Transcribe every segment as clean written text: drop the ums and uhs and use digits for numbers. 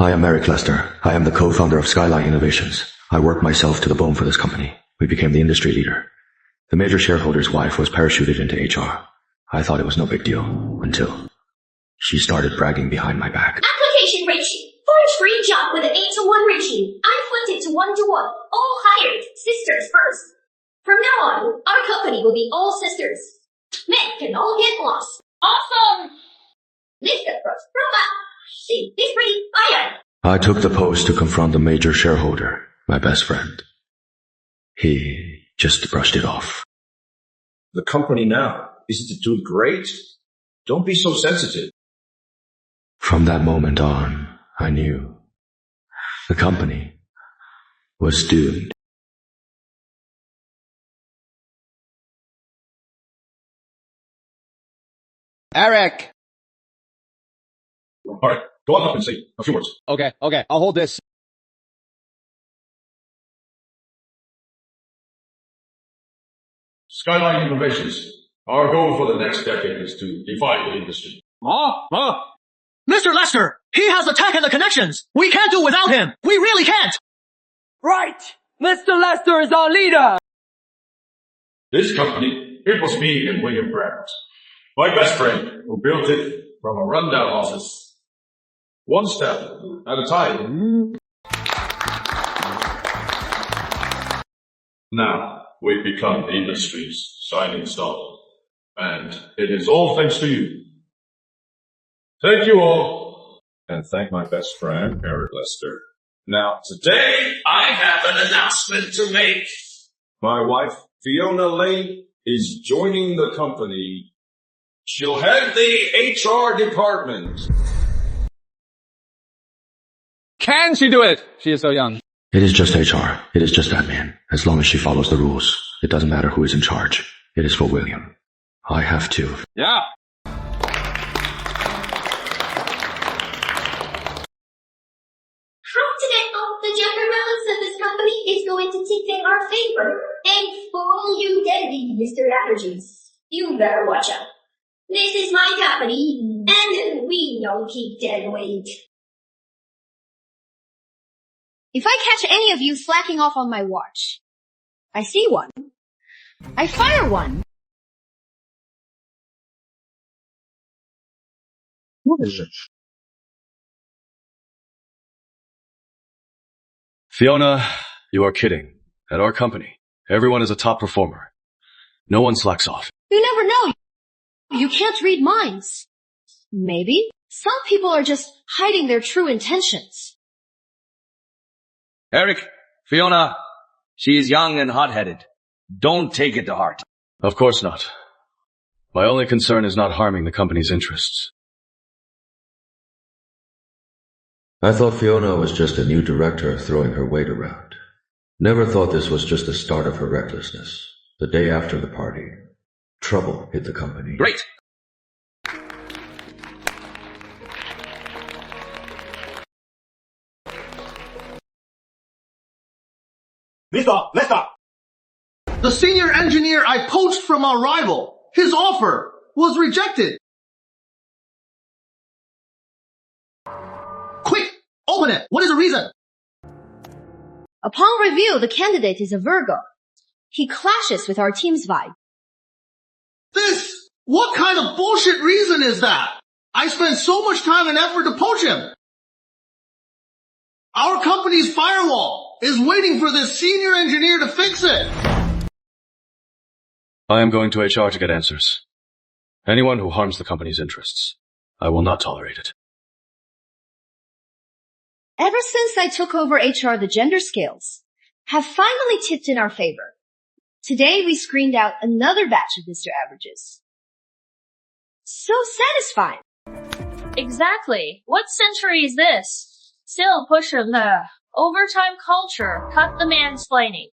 I am Eric Lester. I am the co-founder of Skyline Innovations. I worked myself to the bone for this company. We became the industry leader. The major shareholder's wife was parachuted into HR. I thought it was no big deal, until she started bragging behind my back. Application ratio. For a free job with an 8-to-1 ratio, I flipped it to 1-to-1. All hired. Sisters first. From now on, our company will be all sisters. Men can all get lost. Awesome! Mr. First Robot. See, he's pretty fire. I took the post to confront the major shareholder, my best friend. He just brushed it off. The company now, isn't it doing great? Don't be so sensitive. From that moment on, I knew the company was doomed. Eric! All right, go on up and say a few words. Okay, I'll hold this. Skyline Innovations. Our goal for the next decade is to define the industry. Mr. Lester, he has the tech and the connections. We can't do without him. We really can't. Right! Mr. Lester is our leader! This company, it was me and William Grant, my best friend, who built it from a rundown office. One step at a time. Now, we've become the industry's shining star. And it is all thanks to you. Thank you all. And thank my best friend, Eric Lester. Now, today, I have an announcement to make. My wife, Fiona Lane, is joining the company. She'll head the HR department. Can she do it? She is so young. It is just HR. It is just admin. As long as she follows the rules, it doesn't matter who is in charge. It is for William. I have to. Yeah. From today on, the gender balance of this company is going to tip in our favor. And for all you deadbeat Mr. Averages, you better watch out. This is my company, and we don't keep dead weight. If I catch any of you slacking off on my watch, I see one. I fire one. What is it? Fiona, you are kidding. At our company, everyone is a top performer. No one slacks off. You never know. You can't read minds. Maybe some people are just hiding their true intentions. Eric, Fiona, she is young and hot-headed. Don't take it to heart. Of course not. My only concern is not harming the company's interests. I thought Fiona was just a new director throwing her weight around. Never thought this was just the start of her recklessness. The day after the party, trouble hit the company. Great! Mr. Lester! The senior engineer I poached from our rival, his offer was rejected. Quick! Open it! What is the reason? Upon review, the candidate is a Virgo. He clashes with our team's vibe. What kind of bullshit reason is that? I spent so much time and effort to poach him. Our company's firewall is waiting for this senior engineer to fix it. I am going to HR to get answers. Anyone who harms the company's interests, I will not tolerate it. Ever since I took over HR, the gender scales have finally tipped in our favor. Today we screened out another batch of Mr. Averages. So satisfying. Exactly. What century is this? Still pushing the overtime culture. Cut the mansplaining.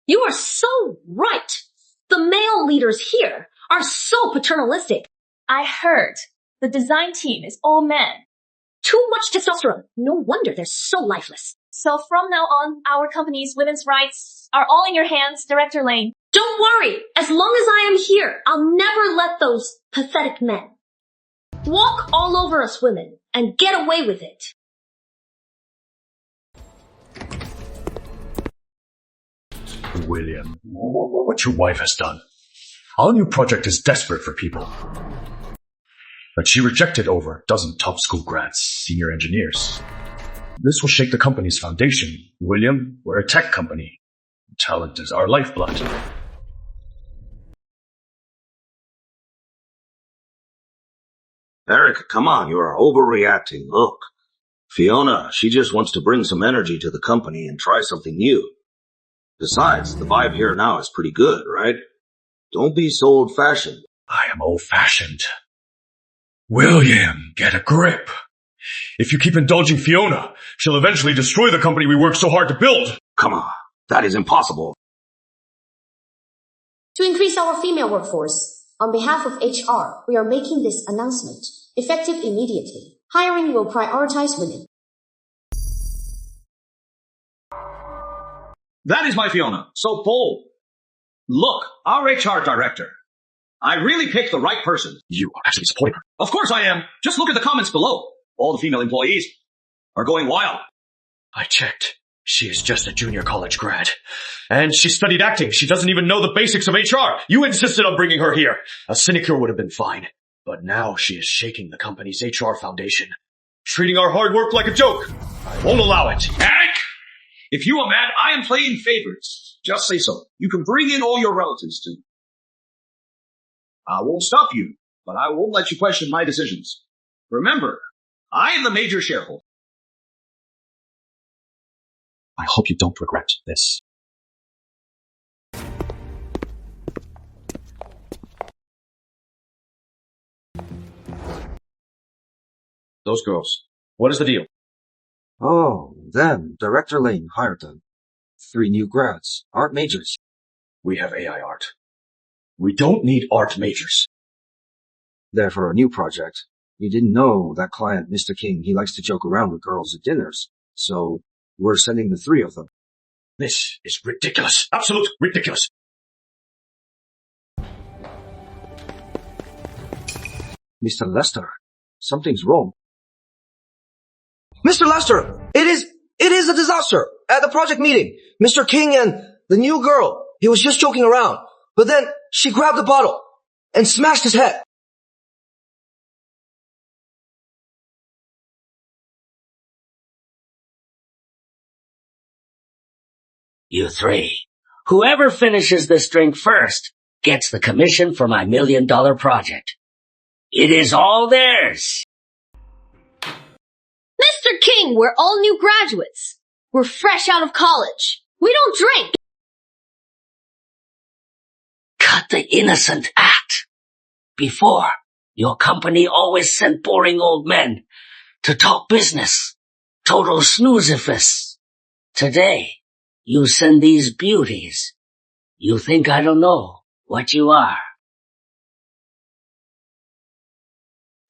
You are so right. The male leaders here are so paternalistic. I heard. The design team is all men. Too much testosterone. No wonder they're so lifeless. So from now on, our company's women's rights are all in your hands, Director Lane. Don't worry. As long as I am here, I'll never let those pathetic men walk all over us women and get away with it. William, what your wife has done. Our new project is desperate for people. But she rejected over a dozen top school grads, senior engineers. This will shake the company's foundation. William, we're a tech company. Talent is our lifeblood. Eric, come on, you are overreacting. Look, Fiona, she just wants to bring some energy to the company and try something new. Besides, the vibe here now is pretty good, right? Don't be so old-fashioned. I am old-fashioned. William, get a grip. If you keep indulging Fiona, she'll eventually destroy the company we worked so hard to build. Come on, that is impossible. To increase our female workforce, on behalf of HR, we are making this announcement, effective immediately. Hiring will prioritize women. That is my Fiona. So bold. Look, our HR director. I really picked the right person. You are actually supporting her. Of course I am. Just look at the comments below. All the female employees are going wild. I checked. She is just a junior college grad. And she studied acting. She doesn't even know the basics of HR. You insisted on bringing her here. A sinecure would have been fine. But now she is shaking the company's HR foundation. Treating our hard work like a joke. I won't allow it. Eric! If you are mad, I am playing favorites. Just say so. You can bring in all your relatives too. I won't stop you, but I won't let you question my decisions. Remember, I am the major shareholder. I hope you don't regret this. Those girls, what is the deal? Oh, them. Director Lane hired them. 3 new grads, art majors. We have AI art. We don't need art majors. They're for a new project. You didn't know that client, Mr. King, he likes to joke around with girls at dinners. So, we're sending the 3 of them. This is ridiculous. Absolute ridiculous. Mr. Lester, something's wrong. Mr. Lester, it is a disaster. At the project meeting, Mr. King and the new girl, he was just joking around. But then she grabbed the bottle and smashed his head. You 3. Whoever finishes this drink first gets the commission for my $1 million project. It is all theirs. Mr. King, we're all new graduates. We're fresh out of college. We don't drink. Cut the innocent act. Before, your company always sent boring old men to talk business. Total snoozifists. Today, you send these beauties. You think I don't know what you are.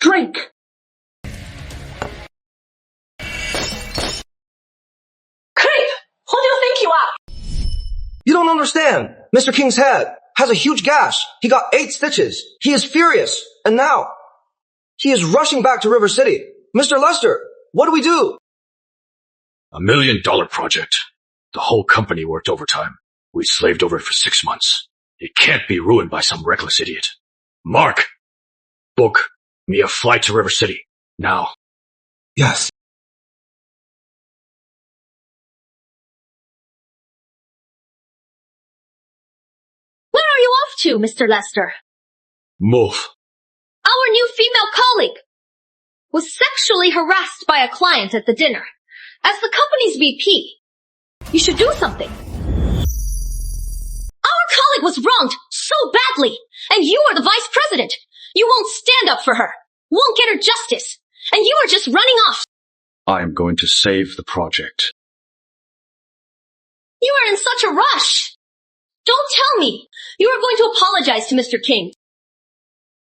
Drink. Creep! Who do you think you are? You don't understand. Mr. King's head has a huge gash. He got 8 stitches. He is furious. And now, he is rushing back to River City. Mr. Lester, what do we do? $1 million project. The whole company worked overtime. We slaved over it for 6 months. It can't be ruined by some reckless idiot. Mark, book me a flight to River City. Now. Yes. Where are you off to, Mr. Lester? Move. Our new female colleague was sexually harassed by a client at the dinner. As the company's VP, you should do something. Our colleague was wronged so badly, and you are the vice president. You won't stand up for her, won't get her justice, and you are just running off. I am going to save the project. You are in such a rush. Don't tell me you are going to apologize to Mr. King.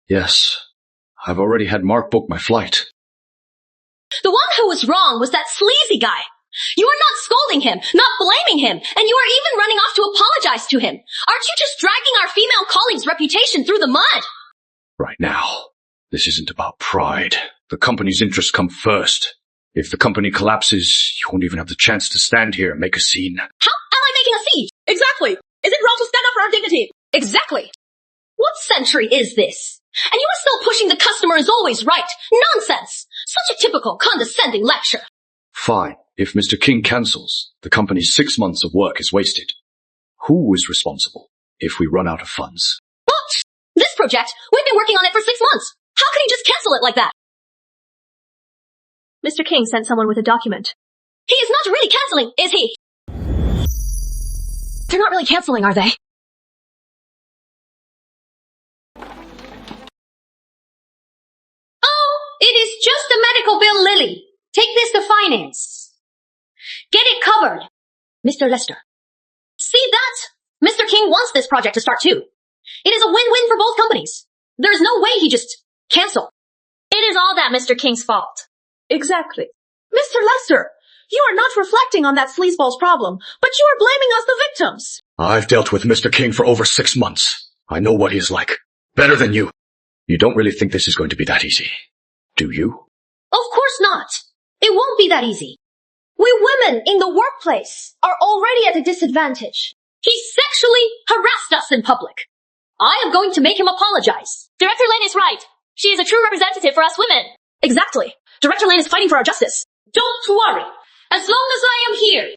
Yes, I've already had Mark book my flight. The one who was wrong was that sleazy guy. You are not scolding him, not blaming him, and you are even running off to apologize to him. Aren't you just dragging our female colleague's reputation through the mud? Right now, this isn't about pride. The company's interests come first. If the company collapses, you won't even have the chance to stand here and make a scene. How am I making a scene? Exactly. Is it wrong to stand up for our dignity? Exactly. What century is this? And you are still pushing the customer is always right. Nonsense. Such a typical condescending lecture. Fine. If Mr. King cancels, the company's 6 months of work is wasted. Who is responsible if we run out of funds? What? This project, we've been working on it for 6 months. How can he just cancel it like that? Mr. King sent someone with a document. He is not really canceling, is he? They're not really canceling, are they? Oh, it is just a medical bill, Lily. Take this to finance. Get it covered. Mr. Lester. See that? Mr. King wants this project to start too. It is a win-win for both companies. There is no way he just canceled. It is all that Mr. King's fault. Exactly. Mr. Lester, you are not reflecting on that sleazeball's problem, but you are blaming us the victims. I've dealt with Mr. King for over 6 months. I know what he's like. Better than you. You don't really think this is going to be that easy, do you? Of course not. It won't be that easy. We women in the workplace are already at a disadvantage. He sexually harassed us in public. I am going to make him apologize. Director Lane is right. She is a true representative for us women. Exactly. Director Lane is fighting for our justice. Don't worry. As long as I am here,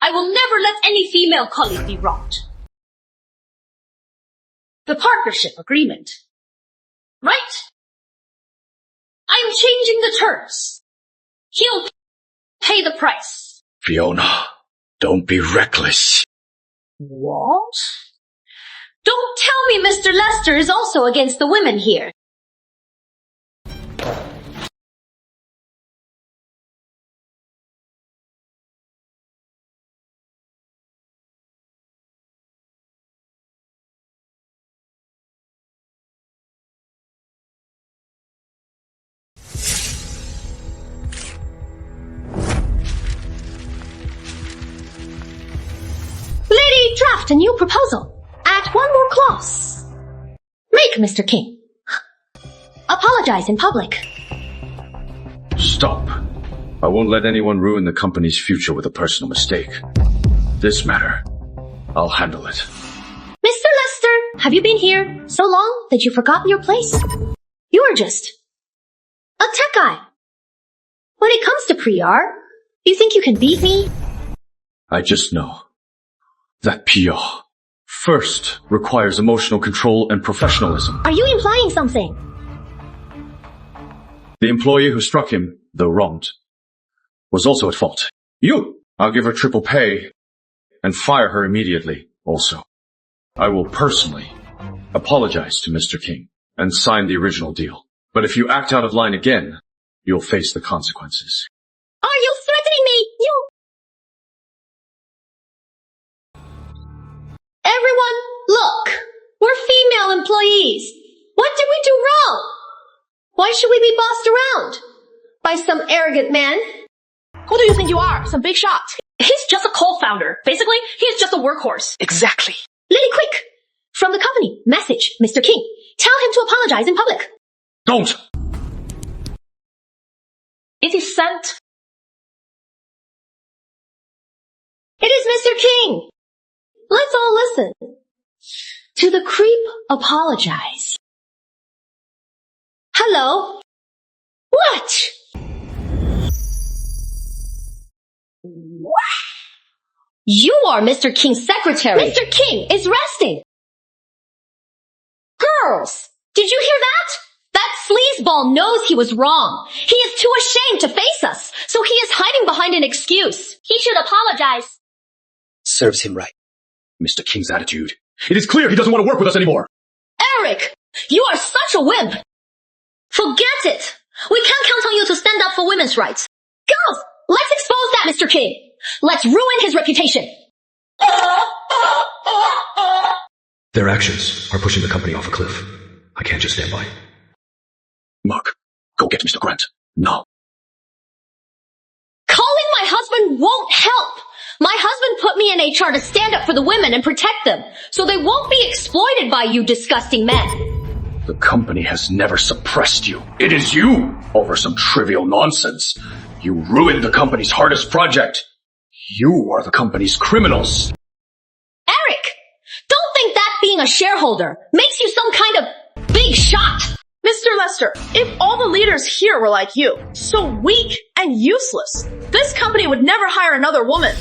I will never let any female colleague be wronged. The partnership agreement. Right? I am changing the terms. He'll pay the price. Fiona, don't be reckless. What? Don't tell me Mr. Lester is also against the women here. Draft a new proposal. Add one more clause. Make Mr. King apologize in public. Stop. I won't let anyone ruin the company's future with a personal mistake. This matter, I'll handle it. Mr. Lester, have you been here so long that you've forgotten your place? You are just a tech guy. When it comes to PR, you think you can beat me? I just know that PR first requires emotional control and professionalism. Are you implying something? The employee who struck him, though wronged, was also at fault. I'll give her triple pay and fire her immediately also. I will personally apologize to Mr. King and sign the original deal. But if you act out of line again, you'll face the consequences. Are you threatening me? Everyone, look! We're female employees. What did we do wrong? Why should we be bossed around? By some arrogant man? Who do you think you are? Some big shot? He's just a co-founder. Basically, he's just a workhorse. Exactly. Lily, quick! From the company, message Mr. King. Tell him to apologize in public. Don't! It is sent. It is Mr. King. Let's all listen. To the creep, apologize. Hello? What? You are Mr. King's secretary. Mr. King is resting. Girls, did you hear that? That sleazeball knows he was wrong. He is too ashamed to face us, so he is hiding behind an excuse. He should apologize. Serves him right. Mr. King's attitude. It is clear he doesn't want to work with us anymore. Eric, you are such a wimp. Forget it. We can't count on you to stand up for women's rights. Girls, let's expose that Mr. King. Let's ruin his reputation. Their actions are pushing the company off a cliff. I can't just stand by. Mark, go get Mr. Grant. Now. Calling my husband women won't help. My husband put me in HR to stand up for the women and protect them, so they won't be exploited by you disgusting men. The company has never suppressed you. It is you, over some trivial nonsense. You ruined the company's hardest project. You are the company's criminals. Eric, don't think that being a shareholder makes you some kind of big shot. Mr. Lester, if all the leaders here were like you, so weak and useless, this company would never hire another woman.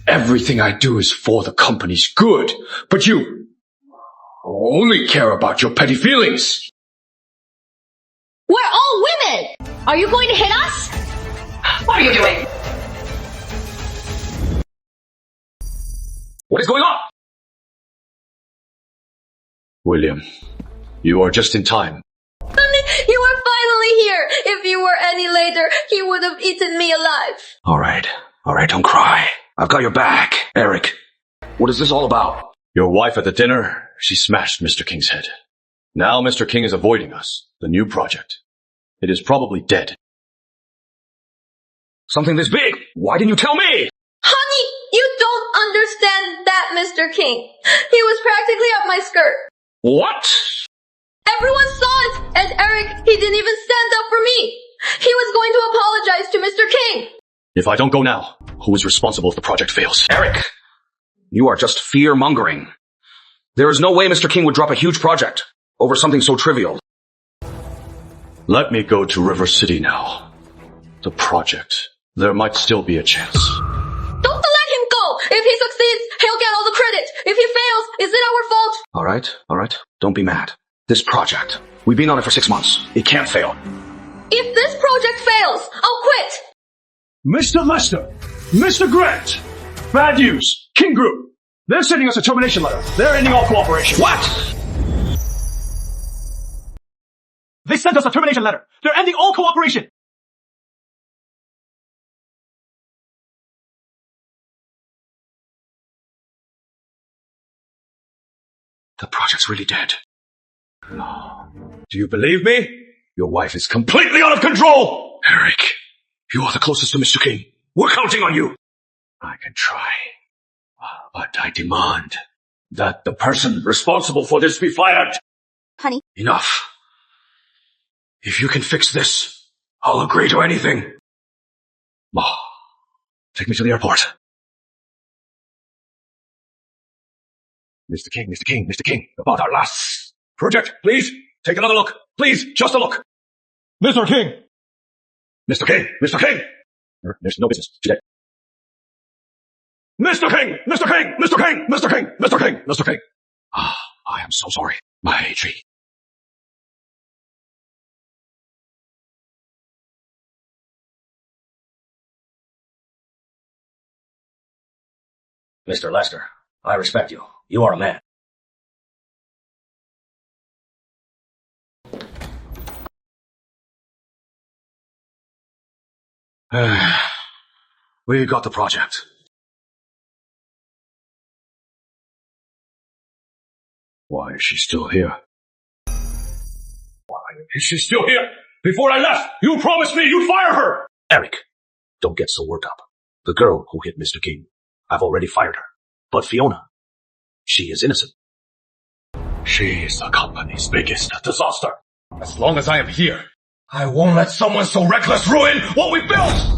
Everything I do is for the company's good, but you only care about your petty feelings. We're all women. Are you going to hit us? What are you doing? What is going on? William, you are just in time. Honey, you are finally here. If you were any later, he would have eaten me alive. All right, don't cry. I've got your back. Eric, what is this all about? Your wife at the dinner, she smashed Mr. King's head. Now Mr. King is avoiding us, the new project. It is probably dead. Something this big? Why didn't you tell me? Honey, you don't understand that, Mr. King. He was practically up my skirt. What? Everyone saw it, and Eric, he didn't even stand up for me. He was going to apologize to Mr. King. If I don't go now, who is responsible if the project fails? Eric, you are just fear-mongering. There is no way Mr. King would drop a huge project over something so trivial. Let me go to River City now. The project. There might still be a chance. Don't let him go. If he succeeds, he'll get all the credit. If he fails, is it our fault? All right. Don't be mad. This project, we've been on it for 6 months. It can't fail. If this project fails, I'll quit. Mr. Lester, Mr. Grant, bad news. King Group, they're sending us a termination letter. They're ending all cooperation. What? They sent us a termination letter. They're ending all cooperation. The project's really dead. Do you believe me? Your wife is completely out of control! Eric, you are the closest to Mr. King. We're counting on you. I can try, but I demand that the person responsible for this be fired. Honey. Enough. If you can fix this, I'll agree to anything. Ma, take me to the airport. Mr. King, about our last project, please, take another look. Please, just a look. Mr. King! Mr. King! There's no business today. Mr. King! I am so sorry. My tree. Mr. Lester, I respect you. You are a man. We got the project. Why is she still here? Why is she still here? Before I left, you promised me you'd fire her! Eric, don't get so worked up. The girl who hit Mr. King, I've already fired her. But Fiona, she is innocent. She is the company's biggest disaster. As long as I am here, I won't let someone so reckless ruin what we built!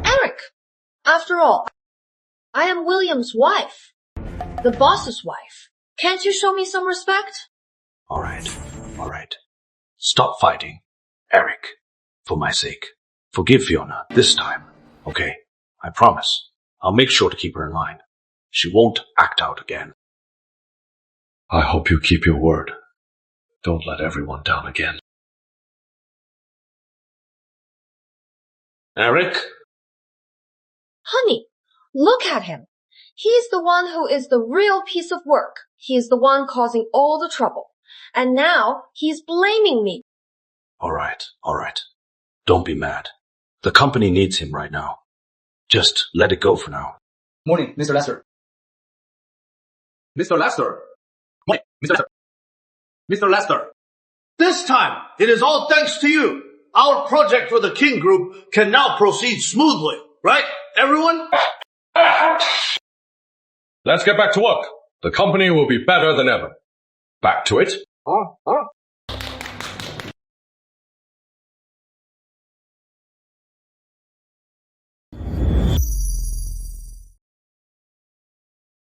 Eric, after all, I am William's wife. The boss's wife. Can't you show me some respect? All right. Stop fighting. Eric, for my sake, forgive Fiona this time, okay? I promise. I'll make sure to keep her in line. She won't act out again. I hope you keep your word. Don't let everyone down again. Eric? Honey, look at him. He's the one who is the real piece of work. He is the one causing all the trouble. And now he's blaming me. All right. Don't be mad. The company needs him right now. Just let it go for now. Morning, Mr. Lester. Mr. Lester. Morning, Mr. Lester. Mr. Lester. This time, it is all thanks to you. our project for the King Group can now proceed smoothly, right, everyone? Let's get back to work. The company will be better than ever. Back to it.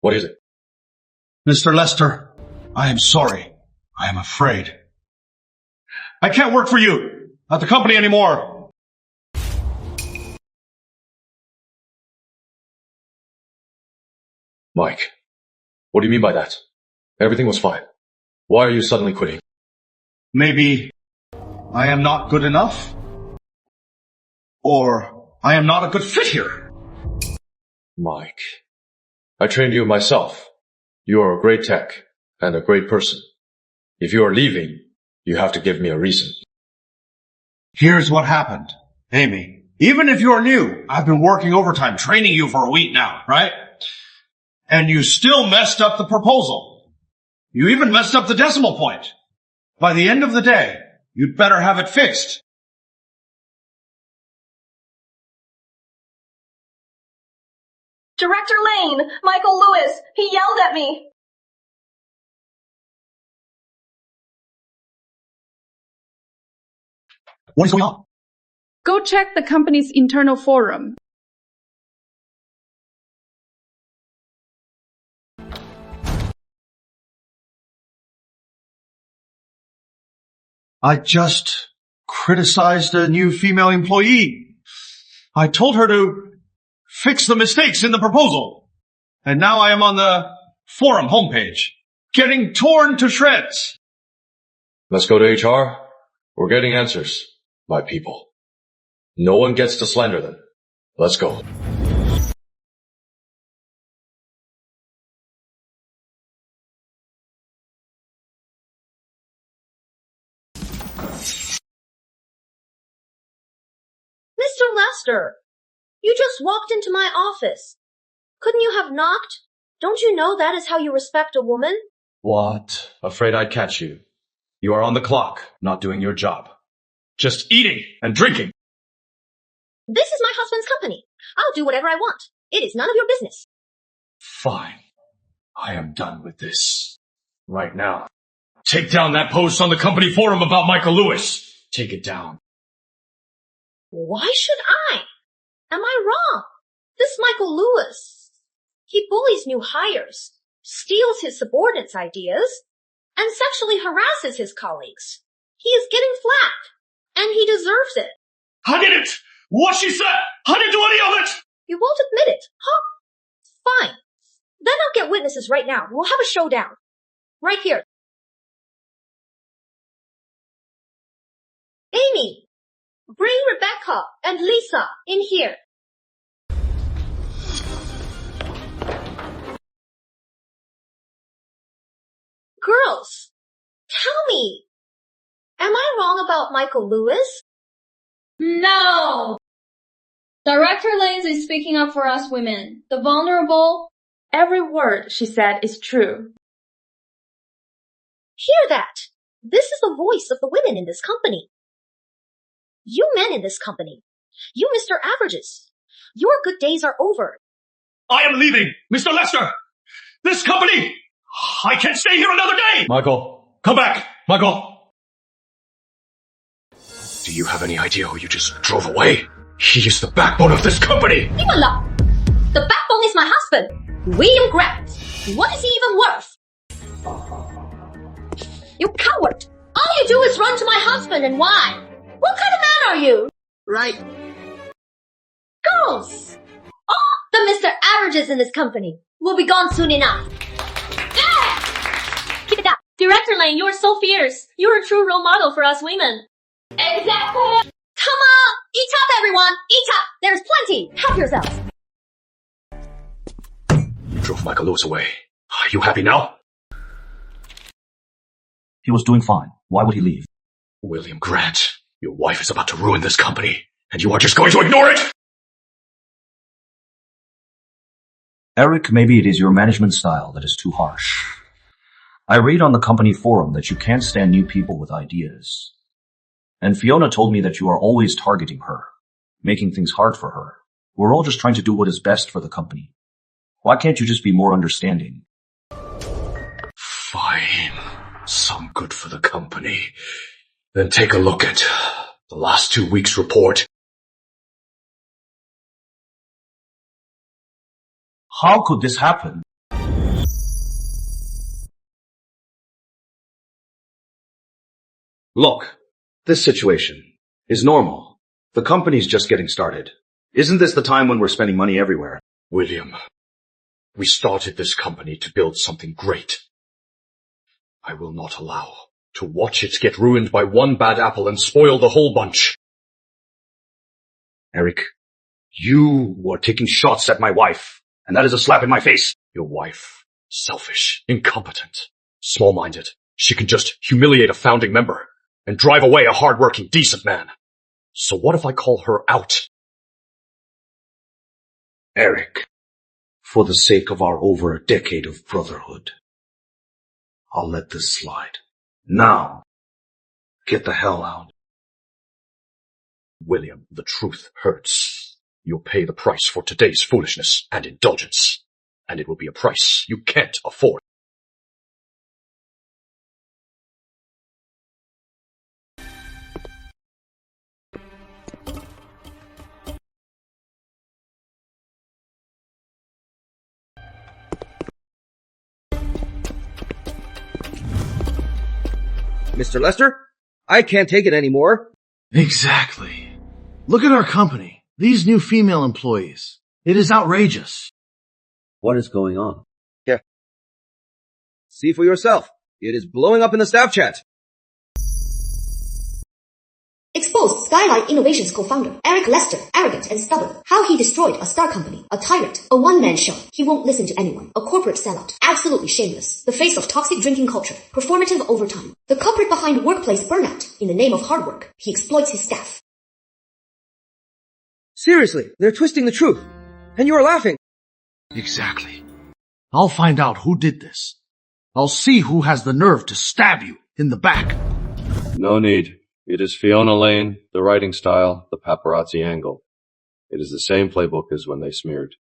What is it? Mr. Lester, I am sorry. I am afraid. I can't work for you at the company anymore. Mike, what do you mean by that? Everything was fine. Why are you suddenly quitting? Maybe I am not good enough? Or I am not a good fit here? Mike, I trained you myself. You are a great tech and a great person. If you are leaving, you have to give me a reason. Here's what happened. Amy, even if you're new, I've been working overtime training you for a week now, right? And you still messed up the proposal. You even messed up the decimal point. By the end of the day, you'd better have it fixed. Director Lane, Michael Lewis, he yelled at me. What is going on? Go check the company's internal forum. I just criticized a new female employee. I told her to fix the mistakes in the proposal. And now I am on the forum homepage, getting torn to shreds. Let's go to HR. We're getting answers by people. No one gets to slander them. Let's go. Mr. Lester, you just walked into my office. Couldn't you have knocked? Don't you know that is how you respect a woman? What? Afraid I'd catch you. You are on the clock, not doing your job. Just eating and drinking. This is my husband's company. I'll do whatever I want. It is none of your business. Fine. I am done with this. Right now. Take down that post on the company forum about Michael Lewis. Take it down. Why should I? Am I wrong? This Michael Lewis, he bullies new hires, steals his subordinates' ideas, and sexually harasses his colleagues. He is getting flack, and he deserves it. I did it! What she said! I didn't do any of it! You won't admit it, huh? Fine. Then I'll get witnesses right now. We'll have a showdown. Right here. Amy, bring Rebecca and Lisa in here. Girls, tell me, am I wrong about Michael Lewis? No! Director Lanes is speaking up for us women, the vulnerable. Every word she said is true. Hear that? This is the voice of the women in this company. You men in this company, you Mr. Averages, your good days are over. I am leaving, Mr. Lester! This company! I can't stay here another day! Michael. Come back, Michael! Do you have any idea who you just drove away? He is the backbone of this company! The backbone is my husband, William Grant. What is he even worth? You coward! All you do is run to my husband, and why? What kind of man are you? Right. Girls! All the Mr. Averages in this company will be gone soon enough. Keep it up. Director Lane, you're so fierce. You're a true role model for us women. Exactly. Come on! Eat up, everyone! Eat up! There's plenty! Help yourselves! You drove Michael Lewis away. Are you happy now? He was doing fine. Why would he leave? William Grant, your wife is about to ruin this company, and you are just going to ignore it? Eric, maybe it is your management style that is too harsh. I read on the company forum that you can't stand new people with ideas. And Fiona told me that you are always targeting her, making things hard for her. We're all just trying to do what is best for the company. Why can't you just be more understanding? Fine. Some good for the company. Then take a look at the last 2 weeks' report. How could this happen? Look, this situation is normal. The company's just getting started. Isn't this the time when we're spending money everywhere? William, we started this company to build something great. I will not allow to watch it get ruined by one bad apple and spoil the whole bunch. Eric, you are taking shots at my wife, and that is a slap in my face. Your wife, selfish, incompetent, small-minded. She can just humiliate a founding member and drive away a hard-working, decent man. So what if I call her out? Eric, for the sake of our over a decade of brotherhood, I'll let this slide. Now, get the hell out. William, the truth hurts. You'll pay the price for today's foolishness and indulgence, and it will be a price you can't afford. Mr. Lester, I can't take it anymore. Exactly. Look at our company. These new female employees. It is outrageous. What is going on? Yeah. See for yourself. It is blowing up in the staff chat. Exposed Skylight Innovations co-founder, Eric Lester, arrogant and stubborn. How he destroyed a star company, a tyrant, a one-man show. He won't listen to anyone, a corporate sellout. Absolutely shameless. The face of toxic drinking culture, performative overtime. The culprit behind workplace burnout, in the name of hard work. He exploits his staff. Seriously, they're twisting the truth. And you are laughing. Exactly. I'll find out who did this. I'll see who has the nerve to stab you in the back. No need. It is Fiona Lane, the writing style, the paparazzi angle. It is the same playbook as when they smeared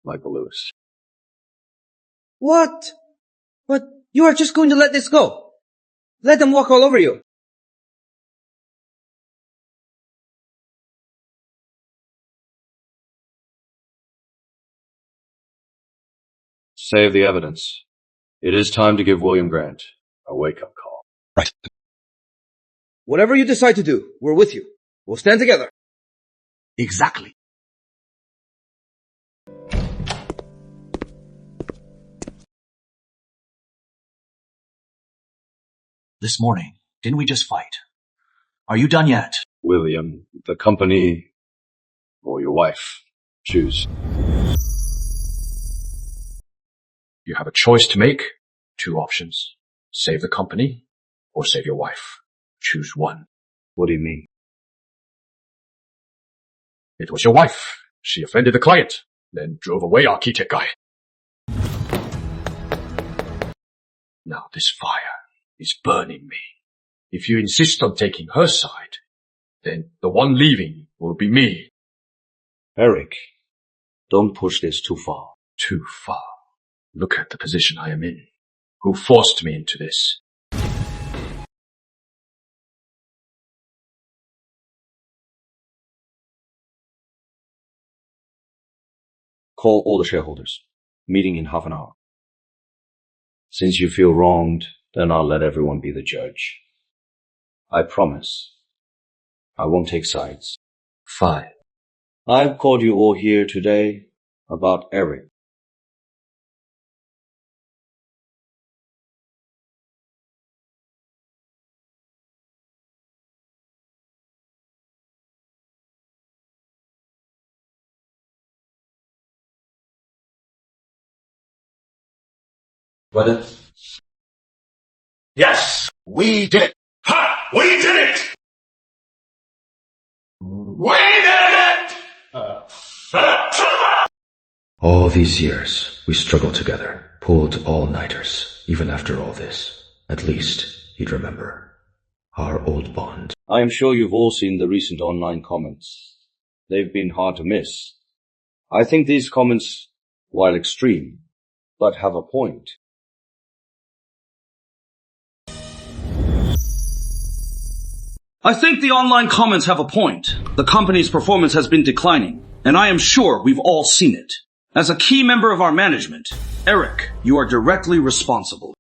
Michael Lewis. What? But you are just going to let this go? Let them walk all over you. Save the evidence. It is time to give William Grant a wake-up call. Right. Whatever you decide to do, we're with you. We'll stand together. Exactly. This morning, didn't we just fight? Are you done yet? William, the company, or your wife, choose. You have a choice to make. 2 options. Save the company or save your wife. Choose one. What do you mean? It was your wife. She offended the client, then drove away our key tech guy. Now this fire is burning me. If you insist on taking her side, then the one leaving will be me. Eric, don't push this too far. Too far. Look at the position I am in. Who forced me into this? Call all the shareholders. Meeting in half an hour. Since you feel wronged, then I'll let everyone be the judge. I promise. I won't take sides. Fine. I've called you all here today about Eric. What? Yes, we did it. Ha! We did it! We did it! All these years, we struggled together, pulled all-nighters, even after all this. At least, he'd remember. our old bond. I am sure you've all seen the recent online comments. They've been hard to miss. I think these comments, while extreme, but have a point. I think the online comments have a point. The company's performance has been declining, and I am sure we've all seen it. As a key member of our management, Eric, you are directly responsible.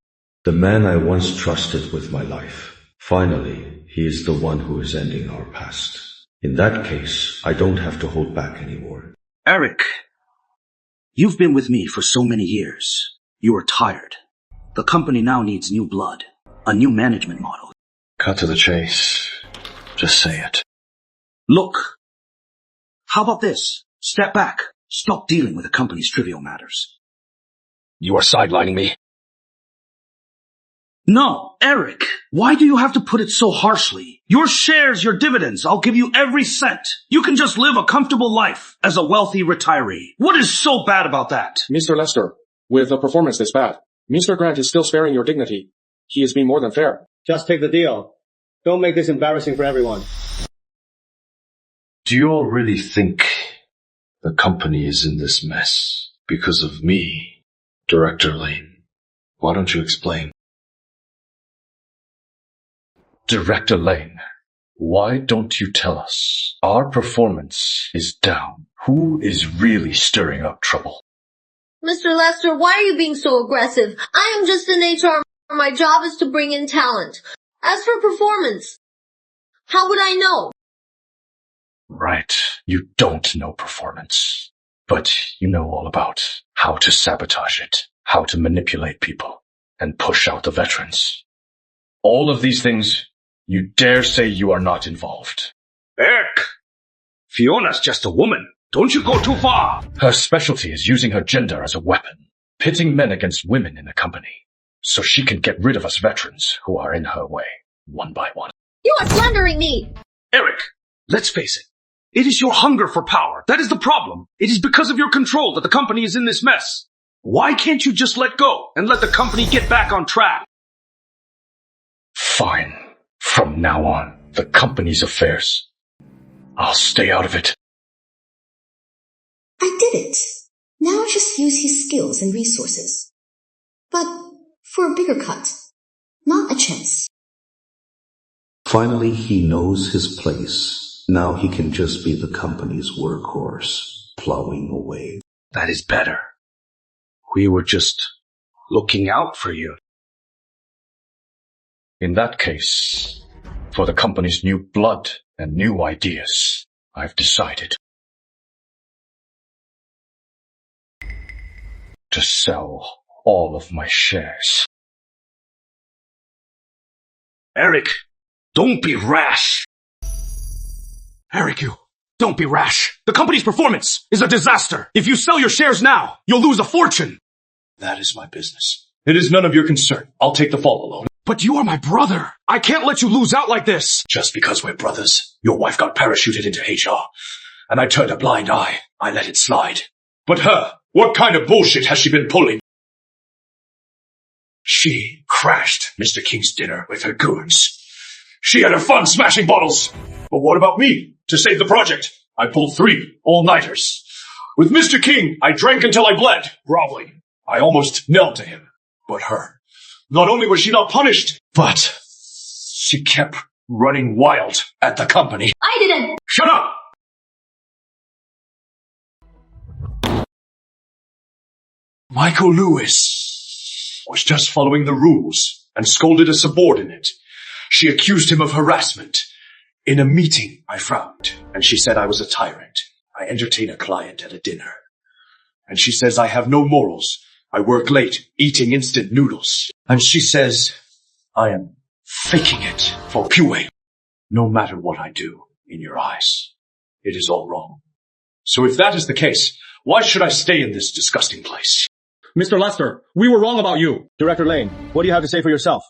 The man I once trusted with my life. Finally, he is the one who is ending our past. In that case, I don't have to hold back anymore. Eric, you've been with me for so many years. You are tired. The company now needs new blood, a new management model. Cut to the chase. Just say it. Look, how about this? Step back. Stop dealing with the company's trivial matters. You are sidelining me. No, Eric, why do you have to put it so harshly? Your shares, your dividends, I'll give you every cent. You can just live a comfortable life as a wealthy retiree. What is so bad about that? Mr. Lester, with a performance this bad, Mr. Grant is still sparing your dignity. He is being more than fair. Just take the deal. Don't make this embarrassing for everyone. Do you all really think the company is in this mess because of me, Director Lane? Why don't you explain? Director Lane, why don't you tell us? Our performance is down. Who is really stirring up trouble? Mr. Lester, why are you being so aggressive? I am just in HR. My job is to bring in talent. As for performance, how would I know? Right, you don't know performance, but you know all about how to sabotage it, how to manipulate people, and push out the veterans. All of these things, you dare say you are not involved. Eric, Fiona's just a woman. Don't you go too far. Her specialty is using her gender as a weapon, pitting men against women in the company, so she can get rid of us veterans who are in her way, one by one. You are slandering me! Eric, let's face it. It is your hunger for power. That is the problem. It is because of your control that the company is in this mess. Why can't you just let go and let the company get back on track? Fine. From now on, the company's affairs. I'll stay out of it. I did it. Now just use his skills and resources. But for a bigger cut, not a chance. Finally, he knows his place. Now he can just be the company's workhorse, plowing away. That is better. We were just looking out for you. In that case, for the company's new blood and new ideas, I've decided to sell all of my shares. Eric, don't be rash. Eric, don't be rash. The company's performance is a disaster. If you sell your shares now, you'll lose a fortune. That is my business. It is none of your concern. I'll take the fall alone. But you are my brother. I can't let you lose out like this. Just because we're brothers, your wife got parachuted into HR, and I turned a blind eye. I let it slide. But her, what kind of bullshit has she been pulling? She crashed Mr. King's dinner with her goons. She had her fun smashing bottles. But what about me? To save the project, I pulled 3 all-nighters. With Mr. King, I drank until I bled, groveling. I almost knelt to him. But her, not only was she not punished, but she kept running wild at the company. I didn't. Shut up! Michael Lewis was just following the rules and scolded a subordinate. She accused him of harassment. In a meeting, I frowned, and she said I was a tyrant. I entertain a client at a dinner. And she says I have no morals. I work late, eating instant noodles. And she says I am faking it for Pue. No matter what I do, in your eyes, it is all wrong. So if that is the case, why should I stay in this disgusting place? Mr. Lester, we were wrong about you. Director Lane, what do you have to say for yourself?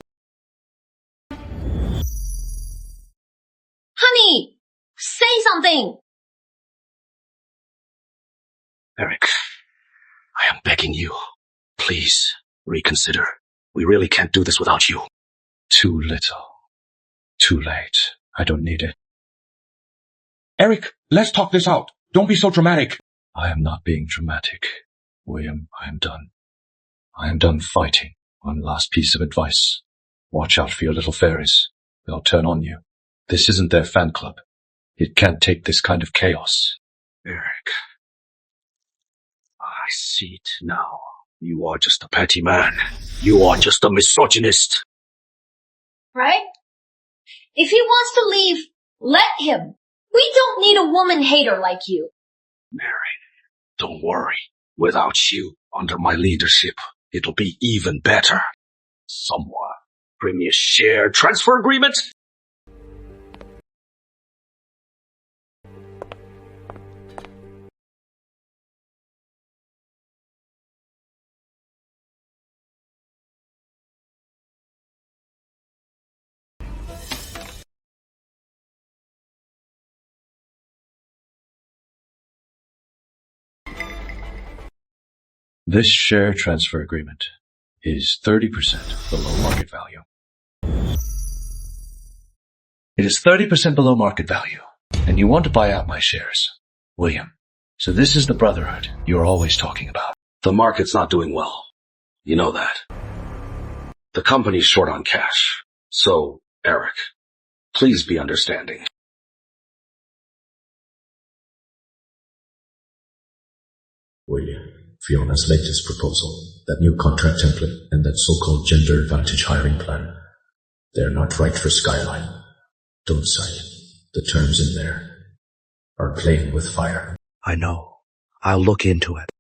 Honey, say something. Eric, I am begging you. Please, reconsider. We really can't do this without you. Too little. Too late. I don't need it. Eric, let's talk this out. Don't be so dramatic. I am not being dramatic. William, I am done. I am done fighting. One last piece of advice. Watch out for your little fairies. They'll turn on you. This isn't their fan club. It can't take this kind of chaos. Eric, I see it now. You are just a petty man. You are just a misogynist. Right? If he wants to leave, let him. We don't need a woman hater like you. Mary, don't worry. Without you, under my leadership, it'll be even better. Someone, bring me a share transfer agreement. This share transfer agreement is 30% below market value. It is 30% below market value, and you want to buy out my shares, William. So this is the brotherhood you're always talking about. The market's not doing well. You know that. The company's short on cash. So, Eric, please be understanding. William, Fiona's latest proposal, that new contract template, and that so-called gender advantage hiring plan, they're not right for Skyline. Don't sign it. The terms in there are playing with fire. I know. I'll look into it.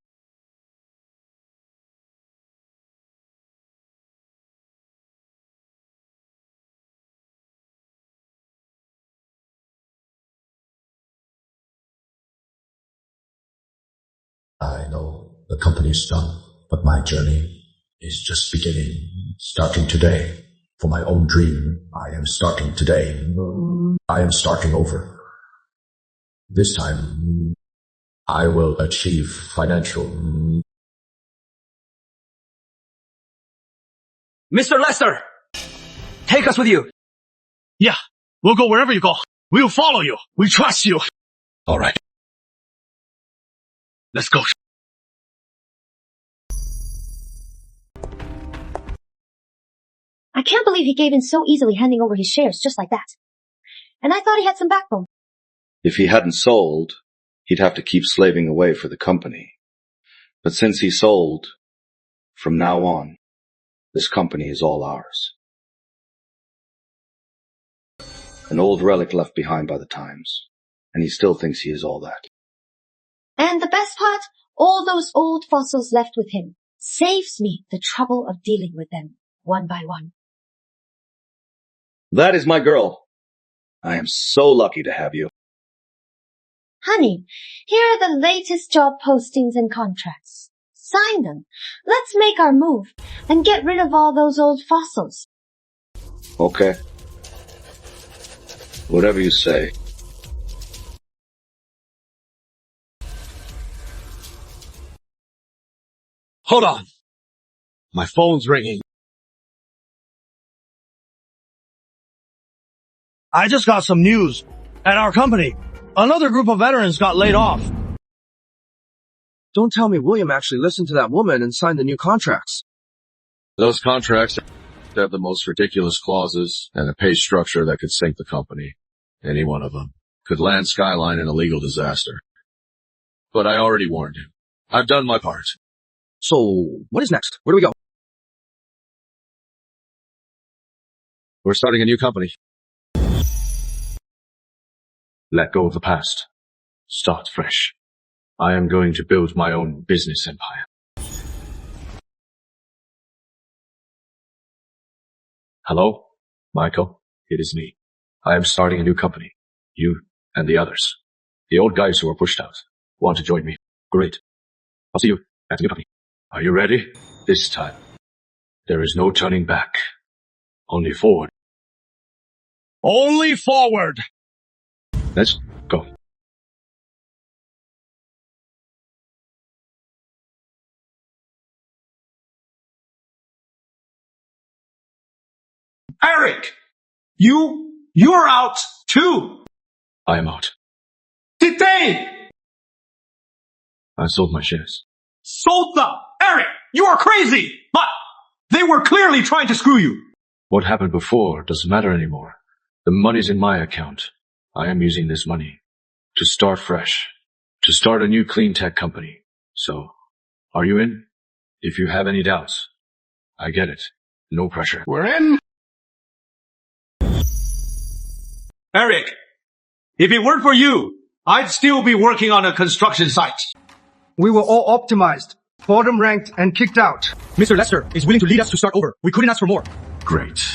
I know the company's done, but my journey is just beginning. Starting today. For my own dream, I am starting today. I am starting over. This time, I will achieve financial... Mr. Lester! Take us with you! Yeah, we'll go wherever you go. We'll follow you. We trust you. All right. Let's go. I can't believe he gave in so easily, handing over his shares just like that. And I thought he had some backbone. If he hadn't sold, he'd have to keep slaving away for the company. But since he sold, from now on, this company is all ours. An old relic left behind by the times, and he still thinks he is all that. And the best part, all those old fossils left with him saves me the trouble of dealing with them one by one. That is my girl. I am so lucky to have you. Honey, here are the latest job postings and contracts. Sign them. Let's make our move and get rid of all those old fossils. Okay. Whatever you say. Hold on. My phone's ringing. I just got some news. At our company, another group of veterans got laid off. Don't tell me William actually listened to that woman and signed the new contracts. Those contracts have the most ridiculous clauses and a pay structure that could sink the company. Any one of them could land Skyline in a legal disaster. But I already warned him. I've done my part. So, what is next? Where do we go? We're starting a new company. Let go of the past. Start fresh. I am going to build my own business empire. Hello, Michael. It is me. I am starting a new company. You and the others. The old guys who were pushed out want to join me. Great. I'll see you at the new company. Are you ready? This time, there is no turning back. Only forward. Only forward! Let's go. Eric! You You're out too. I am out. Did they? I sold my shares. Sold them! Eric, you are crazy! But they were clearly trying to screw you. What happened before doesn't matter anymore. The money's in my account. I am using this money to start fresh, to start a new clean tech company. So, are you in? If you have any doubts, I get it. No pressure. We're in. Eric, if it weren't for you, I'd still be working on a construction site. We were all optimized, bottom ranked, and kicked out. Mr. Lester is willing to lead us to start over. We couldn't ask for more. Great.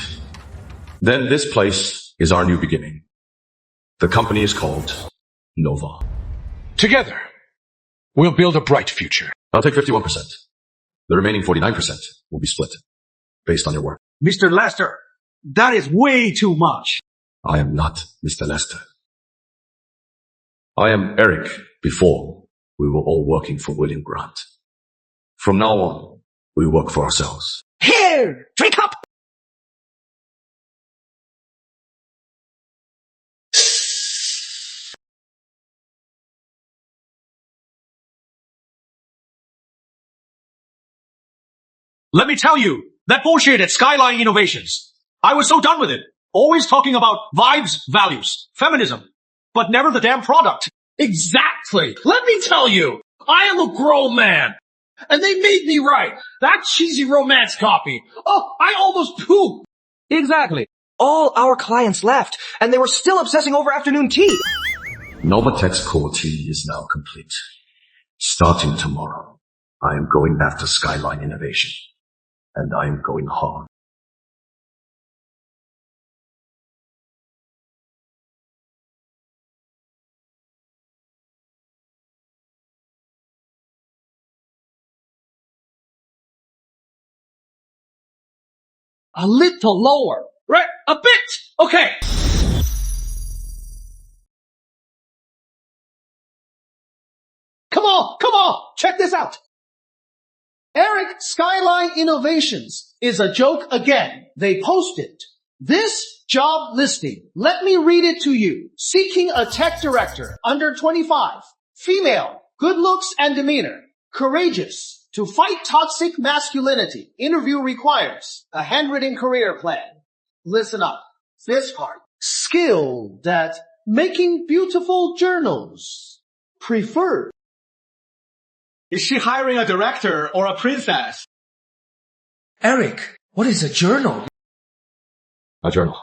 Then this place is our new beginning. The company is called Nova. Together, we'll build a bright future. I'll take 51%. The remaining 49% will be split based on your work. Mr. Lester, that is way too much. I am not Mr. Lester. I am Eric before we were all working for William Grant. From now on, we work for ourselves. Here, drink up! Let me tell you, that bullshit at Skyline Innovations. I was so done with it. Always talking about vibes, values, feminism, but never the damn product. Exactly. Let me tell you, I am a grown man. And they made me write that cheesy romance copy. Oh, I almost pooped. Exactly. All our clients left, and they were still obsessing over afternoon tea. Novatech's core team is now complete. Starting tomorrow, I am going after Skyline Innovation. And I am going hard. A little lower. Right? A bit. Okay. Come on. Check this out. Eric, Skyline Innovations is a joke again. They posted this job listing. Let me read it to you. Seeking a tech director, under 25, female, good looks and demeanor, courageous, to fight toxic masculinity. Interview requires a handwritten career plan. Listen up. This part. Skilled at making beautiful journals. Preferred. Is she hiring a director or a princess? Eric, what is a journal? A journal.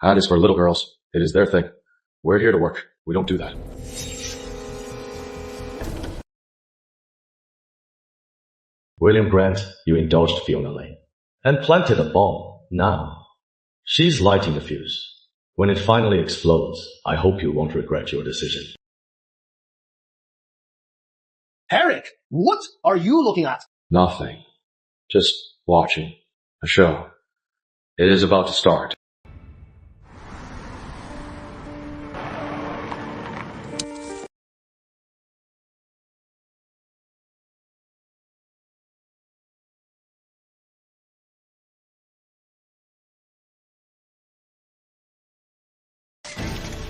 That is for little girls. It is their thing. We're here to work. We don't do that. William Grant, you indulged Fiona Lane and planted a bomb. Now, she's lighting the fuse. When it finally explodes, I hope you won't regret your decision. Eric, what are you looking at? Nothing. Just watching a show. It is about to start.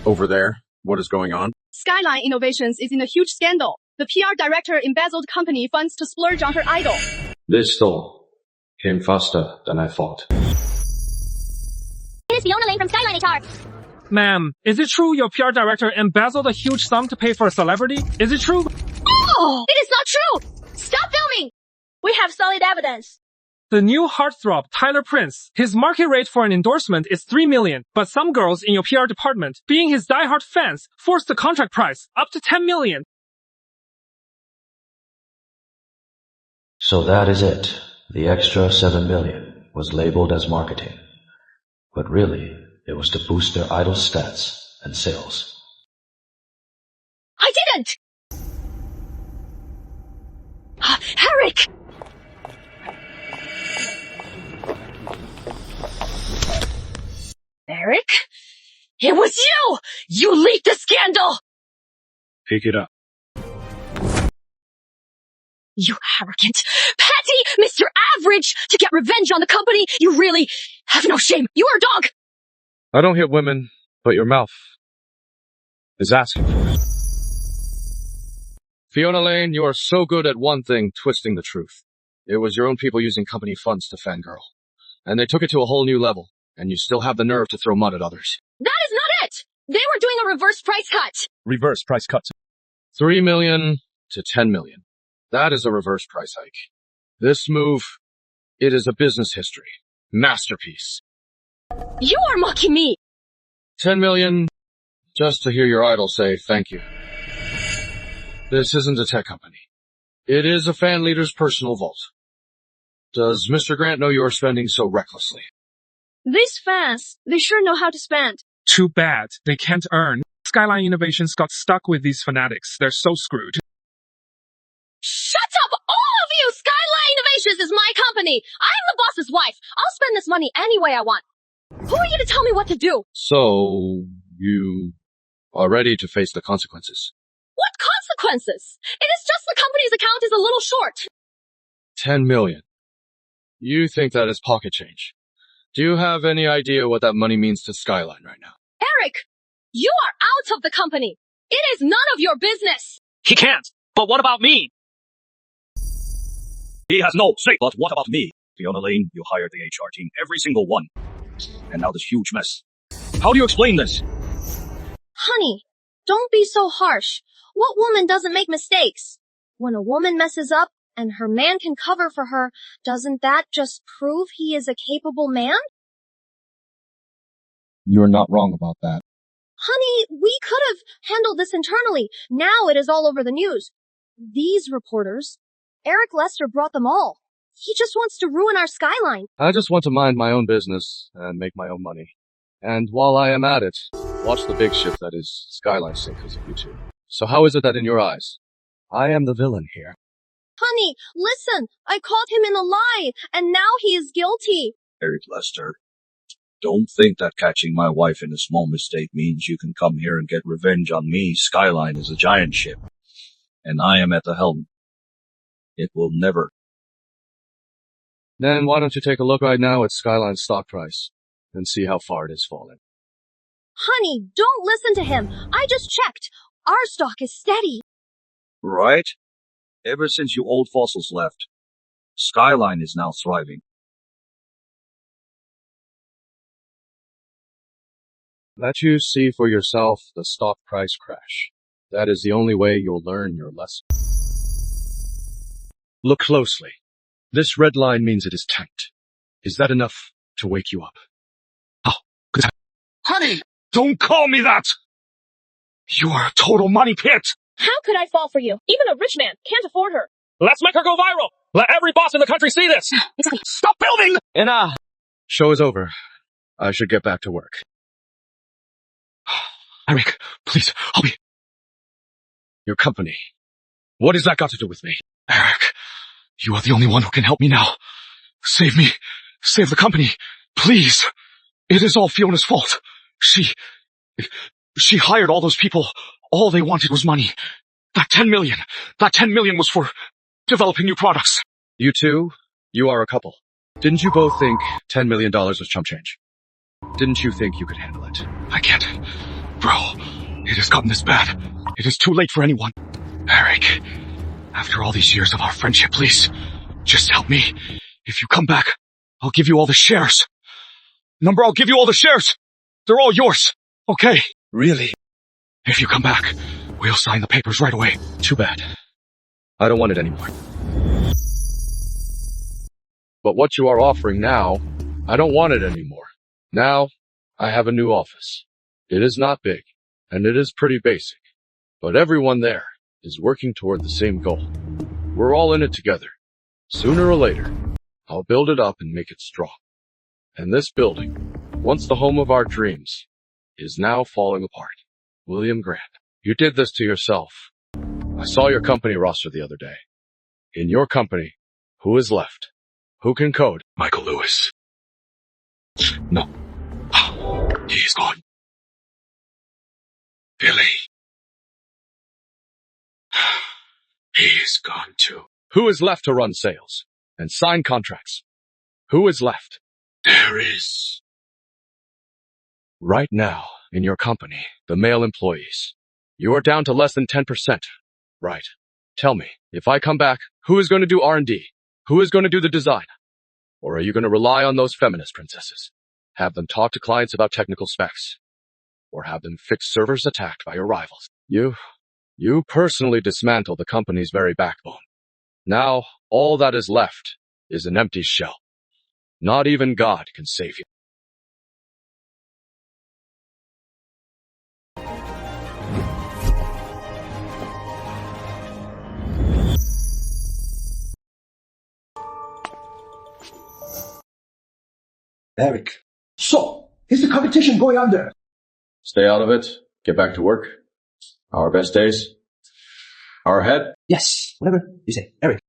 Over there, what is going on? Skyline Innovations is in a huge scandal. The PR director embezzled company funds to splurge on her idol. This stall came faster than I thought. It is Fiona Lane from Skyline HR. Ma'am, is it true your PR director embezzled a huge sum to pay for a celebrity? Is it true? Oh, it is not true! Stop filming! We have solid evidence. The new heartthrob, Tyler Prince, his market rate for an endorsement is $3 million, but some girls in your PR department, being his diehard fans, forced the contract price up to $10 million. So that is it. The extra $7 million was labeled as marketing. But really, it was to boost their idol stats and sales. I didn't! Eric! Eric? It was you! You leaked the scandal! Pick it up. You arrogant, petty Mr. Average! To get revenge on the company, you really have no shame. You are a dog! I don't hit women, but your mouth is asking for it. Fiona Lane, you are so good at one thing, twisting the truth. It was your own people using company funds to fangirl. And they took it to a whole new level, and you still have the nerve to throw mud at others. That is not it! They were doing a reverse price cut! Reverse price cuts. 3 million to 10 million. That is a reverse price hike. This move, it is a business history. Masterpiece. You are mocking me! 10 million, just to hear your idol say thank you. This isn't a tech company. It is a fan leader's personal vault. Does Mr. Grant know you are spending so recklessly? These fans, they sure know how to spend. Too bad. They can't earn. Skyline Innovations got stuck with these fanatics. They're so screwed. Shut up, all of you! Skyline Innovations is my company! I'm the boss's wife! I'll spend this money any way I want. Who are you to tell me what to do? So, you are ready to face the consequences. What consequences? It is just the company's account is a little short. 10 million. You think that is pocket change. Do you have any idea what that money means to Skyline right now? Eric, you are out of the company. It is none of your business. He can't. But what about me? He has no say. But what about me? Fiona Lane, you hired the HR team, every single one. And now this huge mess. How do you explain this? Honey, don't be so harsh. What woman doesn't make mistakes? When a woman messes up and her man can cover for her, doesn't that just prove he is a capable man? You're not wrong about that. Honey, we could have handled this internally. Now it is all over the news. These reporters, Eric Lester brought them all. He just wants to ruin our Skyline. I just want to mind my own business and make my own money. And while I am at it, watch the big ship that is Skyline sink because of you two. So how is it that in your eyes, I am the villain here? Honey, listen, I caught him in a lie, and now he is guilty. Eric Lester, don't think that catching my wife in a small mistake means you can come here and get revenge on me. Skyline is a giant ship, and I am at the helm. It will never. Then why don't you take a look right now at Skyline's stock price and see how far it has fallen. Honey, don't listen to him. I just checked. Our stock is steady. Right? Ever since you old fossils left, Skyline is now thriving. Let you see for yourself the stock price crash. That is the only way you'll learn your lesson. Look closely. This red line means it is tanked. Is that enough to wake you up? Oh, good. Honey, don't call me that! You are a total money pit! How could I fall for you? Even a rich man can't afford her. Let's make her go viral. Let every boss in the country see this. Stop building! Enough! Show is over. I should get back to work. Eric, please, help me. Your company. What has that got to do with me? Eric, you are the only one who can help me now. Save me. Save the company. Please. It is all Fiona's fault. She hired all those people. All they wanted was money. That 10 million was for developing new products. You two, you are a couple. Didn't you both think $10 million was chump change? Didn't you think you could handle it? I can't. Bro, it has gotten this bad. It is too late for anyone. Eric, after all these years of our friendship, please, just help me. If you come back, I'll give you all the shares. I'll give you all the shares. They're all yours. Okay? Really? If you come back, we'll sign the papers right away. Too bad. I don't want it anymore. But what you are offering now, I don't want it anymore. Now, I have a new office. It is not big, and it is pretty basic. But everyone there is working toward the same goal. We're all in it together. Sooner or later, I'll build it up and make it strong. And this building, once the home of our dreams, is now falling apart. William Grant, you did this to yourself. I saw your company roster the other day. In your company, who is left? Who can code? Michael Lewis. No. He's gone. Billy. He's gone too. Who is left to run sales and sign contracts? Who is left? There is Right now, in your company, the male employees, you are down to less than 10%. Right. Tell me, if I come back, who is going to do R&D? Who is going to do the design? Or are you going to rely on those feminist princesses? Have them talk to clients about technical specs? Or have them fix servers attacked by your rivals? You personally dismantle the company's very backbone. Now, all that is left is an empty shell. Not even God can save you. Eric. So, is the competition going under? Stay out of it. Get back to work. Our best days are ahead. Yes, whatever you say, Eric.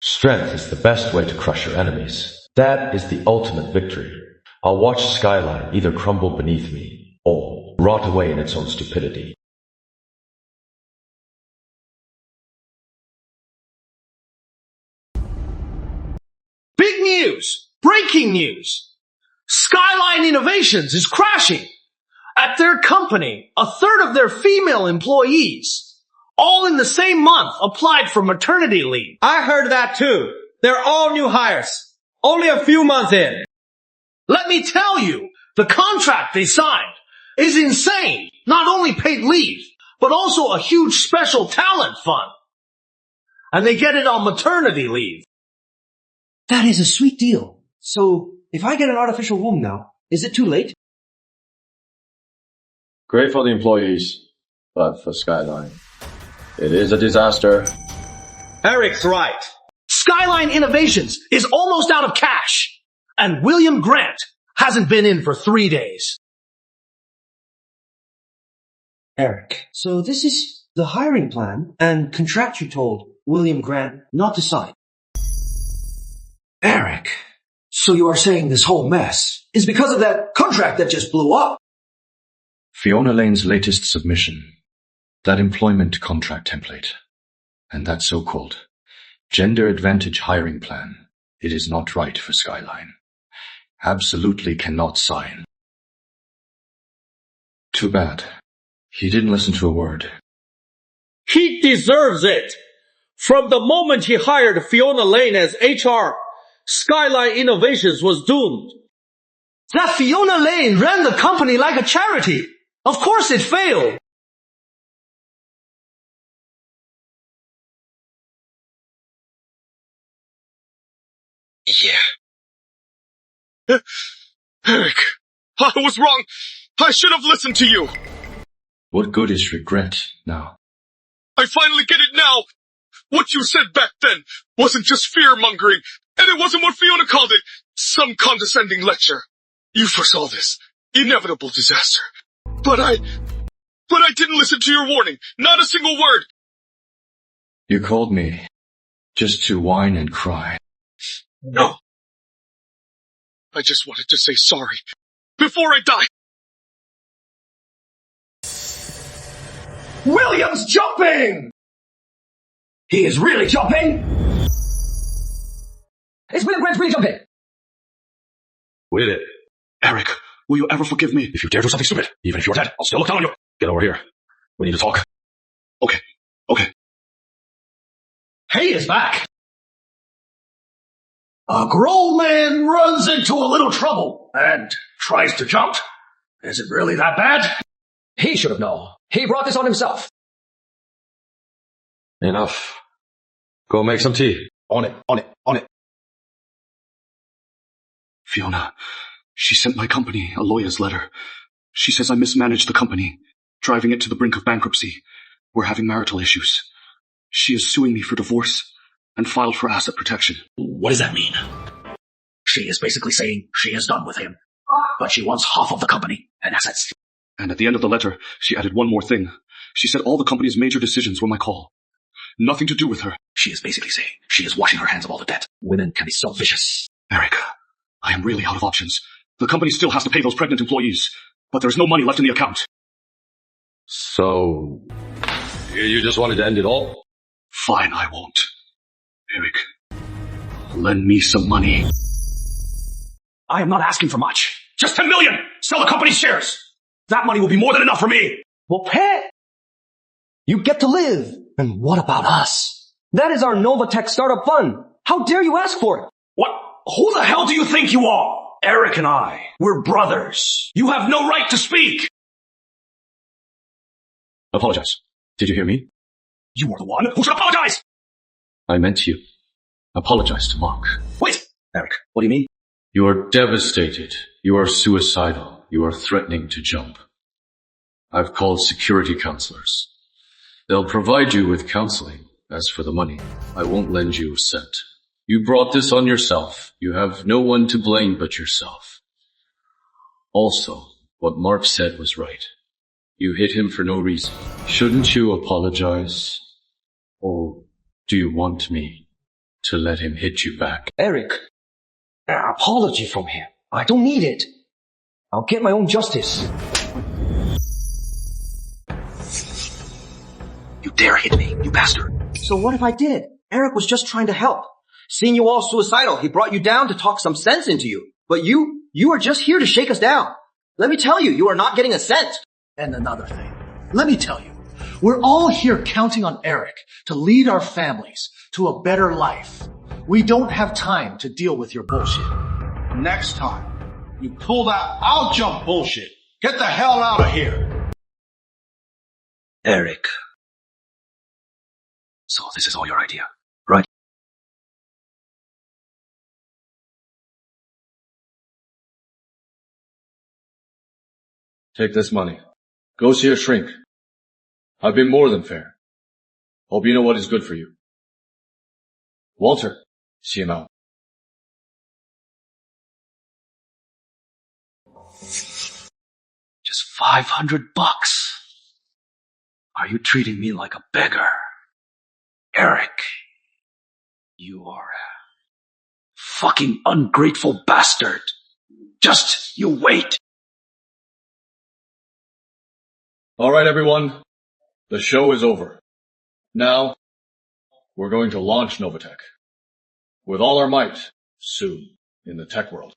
Strength is the best way to crush your enemies. That is the ultimate victory. I'll watch Skyline either crumble beneath me or rot away in its own stupidity. Big news! Breaking news! Skyline Innovations is crashing! At their company, a third of their female employees, all in the same month, applied for maternity leave. I heard that too. They're all new hires. Only a few months in. Let me tell you, the contract they signed is insane. Not only paid leave, but also a huge special talent fund. And they get it on maternity leave. That is a sweet deal. So, if I get an artificial womb now, is it too late? Great for the employees, but for Skyline, it is a disaster. Eric's right. Skyline Innovations is almost out of cash. And William Grant hasn't been in for 3 days. Eric, so this is the hiring plan and contract you told William Grant not to sign. Eric, so you are saying this whole mess is because of that contract that just blew up? Fiona Lane's latest submission, that employment contract template, and that so-called gender advantage hiring plan, it is not right for Skyline. Absolutely cannot sign. Too bad. He didn't listen to a word. He deserves it! From the moment he hired Fiona Lane as HR, Skyline Innovations was doomed. That Fiona Lane ran the company like a charity. Of course it failed. Yeah. Eric, I was wrong. I should have listened to you. What good is regret now? I finally get it now. What you said back then wasn't just fear-mongering, and it wasn't what Fiona called it, some condescending lecture. You foresaw this inevitable disaster. But I didn't listen to your warning. Not a single word. You called me just to whine and cry. No. I just wanted to say sorry before I die. William's jumping! He is really jumping? Is William Grant really jumping? Will it? Eric, will you ever forgive me? If you dare do something stupid, even if you're dead, I'll still look down on you. Get over here. We need to talk. Okay. He is back. A grown man runs into a little trouble and tries to jump. Is it really that bad? He should have known. He brought this on himself. Enough. Go make some tea. On it. Fiona, she sent my company a lawyer's letter. She says I mismanaged the company, driving it to the brink of bankruptcy. We're having marital issues. She is suing me for divorce and filed for asset protection. What does that mean? She is basically saying she is done with him, but she wants half of the company and assets. And at the end of the letter, she added one more thing. She said all the company's major decisions were my call. Nothing to do with her. She is basically saying she is washing her hands of all the debt. Women can be so vicious. Eric, I am really out of options. The company still has to pay those pregnant employees, but there's no money left in the account. So, You just wanted to end it all? Fine, I won't. Eric, lend me some money. I am not asking for much. Just 10 million! Sell the company's shares! That money will be more than enough for me! Well, Pat, you get to live. And what about us? That is our Novatech startup fund. How dare you ask for it? What? Who the hell do you think you are? Eric and I, we're brothers. You have no right to speak! Apologize. Did you hear me? You are the one who should apologize! I meant you. Apologize to Mark. Wait! Eric, what do you mean? You are devastated. You are suicidal. You are threatening to jump. I've called security counselors. They'll provide you with counseling. As for the money, I won't lend you a cent. You brought this on yourself. You have no one to blame but yourself. Also, what Mark said was right. You hit him for no reason. Shouldn't you apologize? Or do you want me to let him hit you back? Eric, an apology from him. I don't need it. I'll get my own justice. You dare hit me, you bastard! So what if I did? Eric was just trying to help. Seeing you all suicidal, he brought you down to talk some sense into you. But you are just here to shake us down. Let me tell you, you are not getting a cent. And another thing, let me tell you, we're all here counting on Eric to lead our families to a better life. We don't have time to deal with your bullshit. Next time, you pull that I'll jump bullshit. Get the hell out of here. Eric. So this is all your idea, right? Take this money. Go see a shrink. I've been more than fair. Hope you know what is good for you. Walter, see him out. Just $500. Are you treating me like a beggar? Eric, you are a fucking ungrateful bastard. Just you wait. All right, everyone. The show is over. Now, we're going to launch Novatech. With all our might, soon, in the tech world.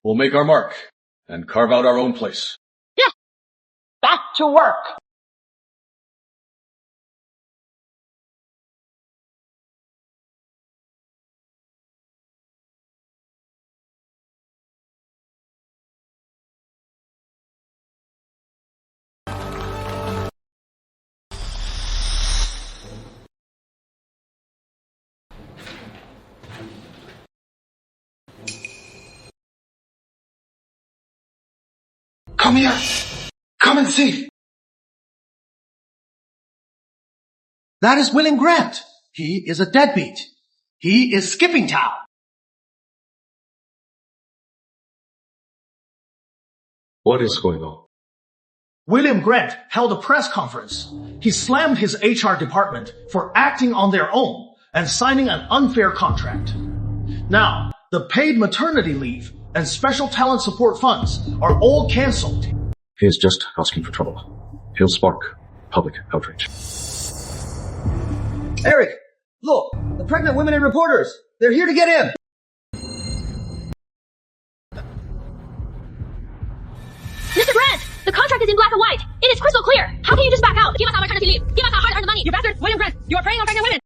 We'll make our mark and carve out our own place. Yeah. Back to work. Come here. Come and see. That is William Grant. He is a deadbeat. He is skipping town. What is going on? William Grant held a press conference. He slammed his HR department for acting on their own and signing an unfair contract. Now, the paid maternity leave and special talent support funds are all cancelled. He is just asking for trouble. He'll spark public outrage. Eric, look, the pregnant women and reporters. They're here to get him. Mr. Grant, the contract is in black and white. It is crystal clear. How can you just back out? Give us our maternity leave. Give us our hard-earned money. You bastard, William Grant, you are preying on pregnant women.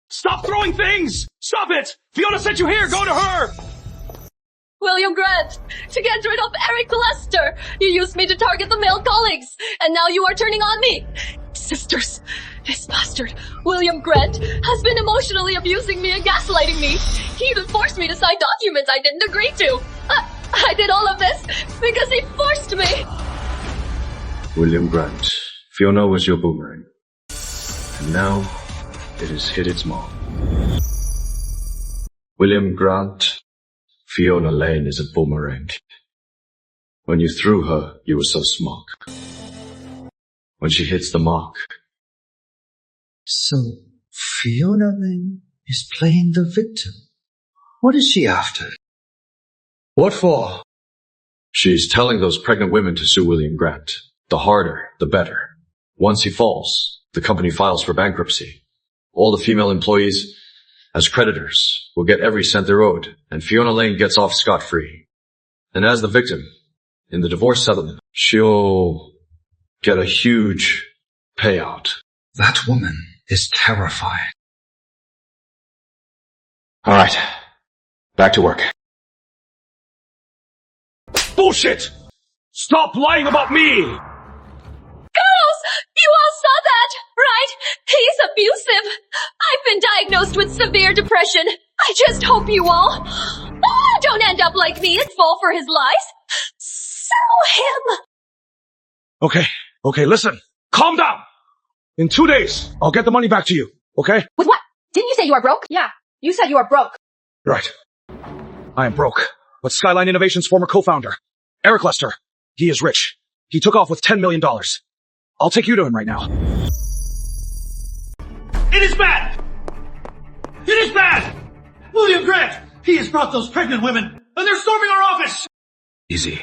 Stop throwing things! Stop it! Fiona sent you here, go to her! William Grant, to get rid of Eric Lester, you used me to target the male colleagues, and now you are turning on me. Sisters, this bastard, William Grant, has been emotionally abusing me and gaslighting me. He even forced me to sign documents I didn't agree to. I did all of this because he forced me. William Grant, Fiona was your boomerang. And now, it has hit its mark. William Grant, Fiona Lane is a boomerang. When you threw her, you were so smart. When she hits the mark. So, Fiona Lane is playing the victim. What is she after? What for? She's telling those pregnant women to sue William Grant. The harder, the better. Once he falls, the company files for bankruptcy. All the female employees, as creditors, will get every cent they're owed, and Fiona Lane gets off scot-free. And as the victim, in the divorce settlement, she'll get a huge payout. That woman is terrifying. All right. Back to work. Bullshit! Stop lying about me! Girls! You all saw that, right? He's abusive. I've been diagnosed with severe depression. I just hope you all don't end up like me and fall for his lies. Sue him! Okay, listen. Calm down. In 2 days, I'll get the money back to you, okay? With what? Didn't you say you are broke? Yeah, you said you are broke. Right. I am broke. But Skyline Innovations' former co-founder, Eric Lester, he is rich. He took off with $10 million. I'll take you to him right now. It is bad! It is bad! William Grant! He has brought those pregnant women, and they're storming our office! Easy.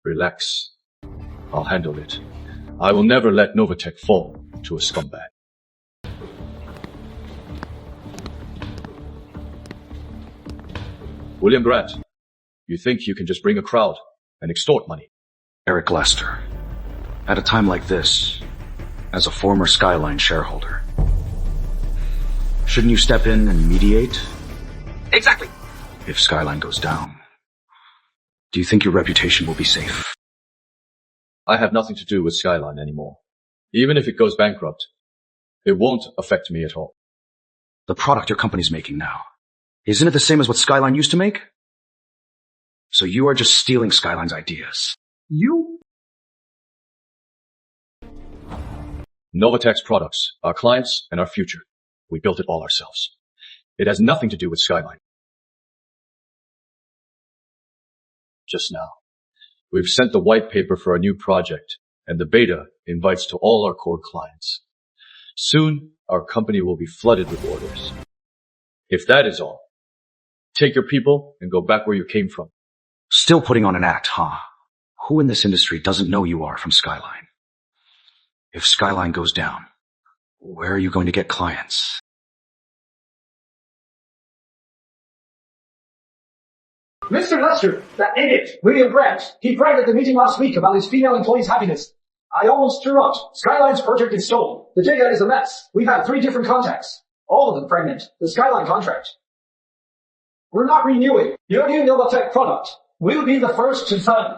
Relax. I'll handle it. I will never let Novatech fall to a scumbag. William Grant, you think you can just bring a crowd and extort money? Eric Lester, at a time like this, as a former Skyline shareholder, shouldn't you step in and mediate? Exactly. If Skyline goes down, do you think your reputation will be safe? I have nothing to do with Skyline anymore. Even if it goes bankrupt, it won't affect me at all. The product your company's making now, isn't it the same as what Skyline used to make? So you are just stealing Skyline's ideas. Novatech's products, our clients, and our future. We built it all ourselves. It has nothing to do with Skyline. Just now, we've sent the white paper for our new project, and the beta invites to all our core clients. Soon, our company will be flooded with orders. If that is all, take your people and go back where you came from. Still putting on an act, huh? Who in this industry doesn't know you are from Skyline? If Skyline goes down, where are you going to get clients? Mr. Lester, that idiot, William Grant, he bragged at the meeting last week about his female employees' happiness. I almost threw out. Skyline's project is stolen. The data is a mess. We've had 3 different contacts. All of them pregnant. The Skyline contract. We're not renewing. Your new Novatech product. We'll be the first to sign.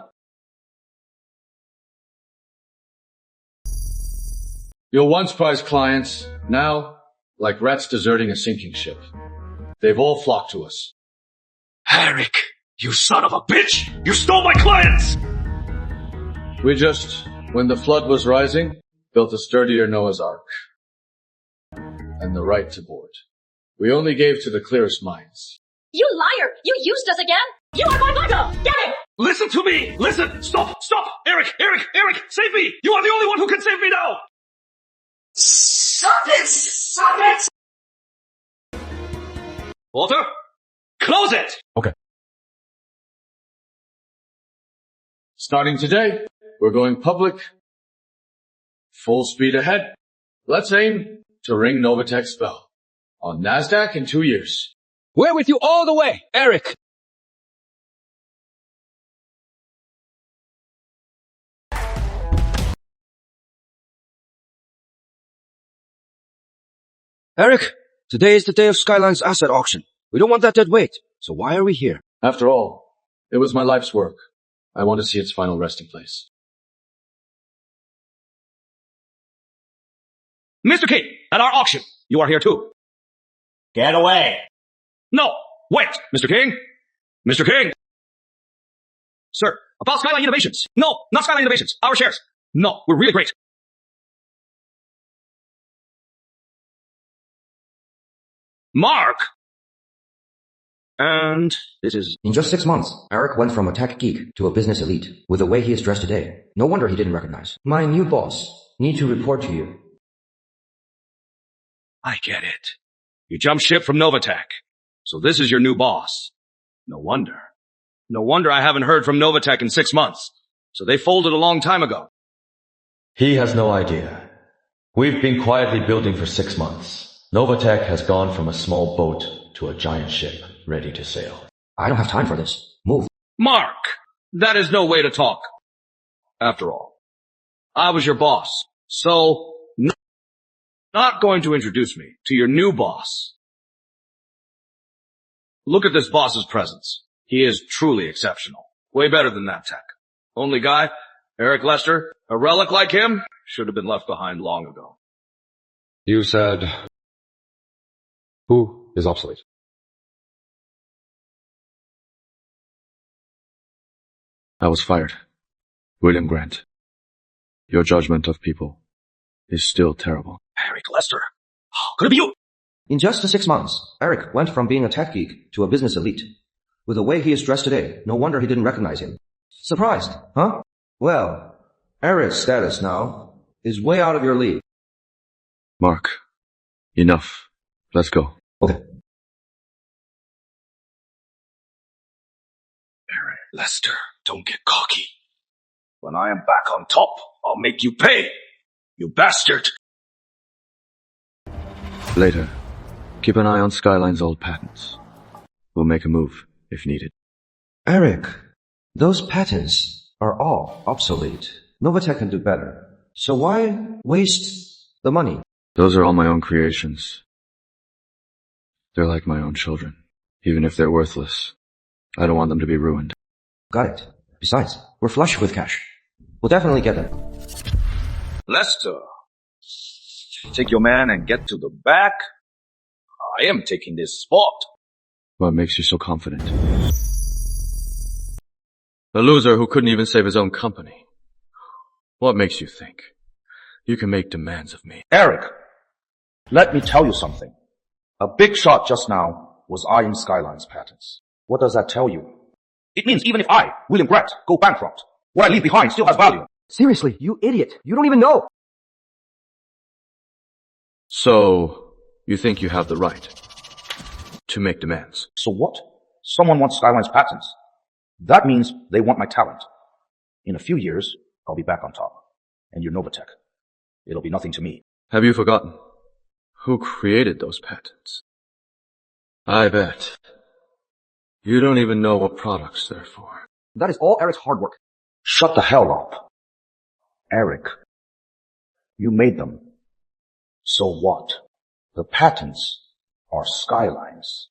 Your once prized clients, now, like rats deserting a sinking ship. They've all flocked to us. Eric, you son of a bitch! You stole my clients! We just, when the flood was rising, built a sturdier Noah's Ark. And the right to board. We only gave to the clearest minds. You liar! You used us again! You are my bundle! Get it! Listen to me! Listen! Stop! Eric! Save me! You are the only one who can save me now! Stop it! Walter? Close it! Okay. Starting today, we're going public. Full speed ahead. Let's aim to ring Novatech's bell. On NASDAQ in 2 years. We're with you all the way, Eric. Eric, today is the day of Skyline's asset auction. We don't want that dead weight, so why are we here? After all, it was my life's work. I want to see its final resting place. Mr. King, at our auction, you are here too. Get away. No, wait, Mr. King. Mr. King. Sir, about Skyline Innovations. No, not Skyline Innovations. Our shares. No, we're really great. Mark! And this is... In just 6 months, Eric went from a tech geek to a business elite. With the way he is dressed today, no wonder he didn't recognize. My new boss need to report to you. I get it. You jumped ship from Novatech. So this is your new boss. No wonder. No wonder I haven't heard from Novatech in 6 months. So they folded a long time ago. He has no idea. We've been quietly building for 6 months. Novatech has gone from a small boat to a giant ship ready to sail. I don't have time for this. Move. Mark, that is no way to talk. After all, I was your boss, so not going to introduce me to your new boss. Look at this boss's presence. He is truly exceptional. Way better than that tech. Only guy, Eric Lester, a relic like him, should have been left behind long ago. You said... Who is obsolete? I was fired. William Grant. Your judgment of people is still terrible. Eric Lester. Could it be you? In just the 6 months, Eric went from being a tech geek to a business elite. With the way he is dressed today, no wonder he didn't recognize him. Surprised, huh? Well, Eric's status now is way out of your league. Mark, enough. Let's go. Okay. Eric Lester, don't get cocky. When I am back on top, I'll make you pay. You bastard. Later, keep an eye on Skyline's old patents. We'll make a move if needed. Eric, those patents are all obsolete. Novatech can do better. So why waste the money? Those are all my own creations. They're like my own children. Even if they're worthless, I don't want them to be ruined. Got it. Besides, we're flush with cash. We'll definitely get them. Lester, take your man and get to the back. I am taking this spot. What makes you so confident? A loser who couldn't even save his own company. What makes you think you can make demands of me? Eric, let me tell you something. A big shot just now was eyeing Skyline's patents. What does that tell you? It means even if I, William Grant, go bankrupt, what I leave behind still has value. Seriously, you idiot. You don't even know. So, you think you have the right to make demands? So what? Someone wants Skyline's patents. That means they want my talent. In a few years, I'll be back on top. And you're Novatech. It'll be nothing to me. Have you forgotten who created those patents? I bet you don't even know what products they're for. That is all Eric's hard work. Shut the hell up. Eric, you made them. So what? The patents are Skyline's.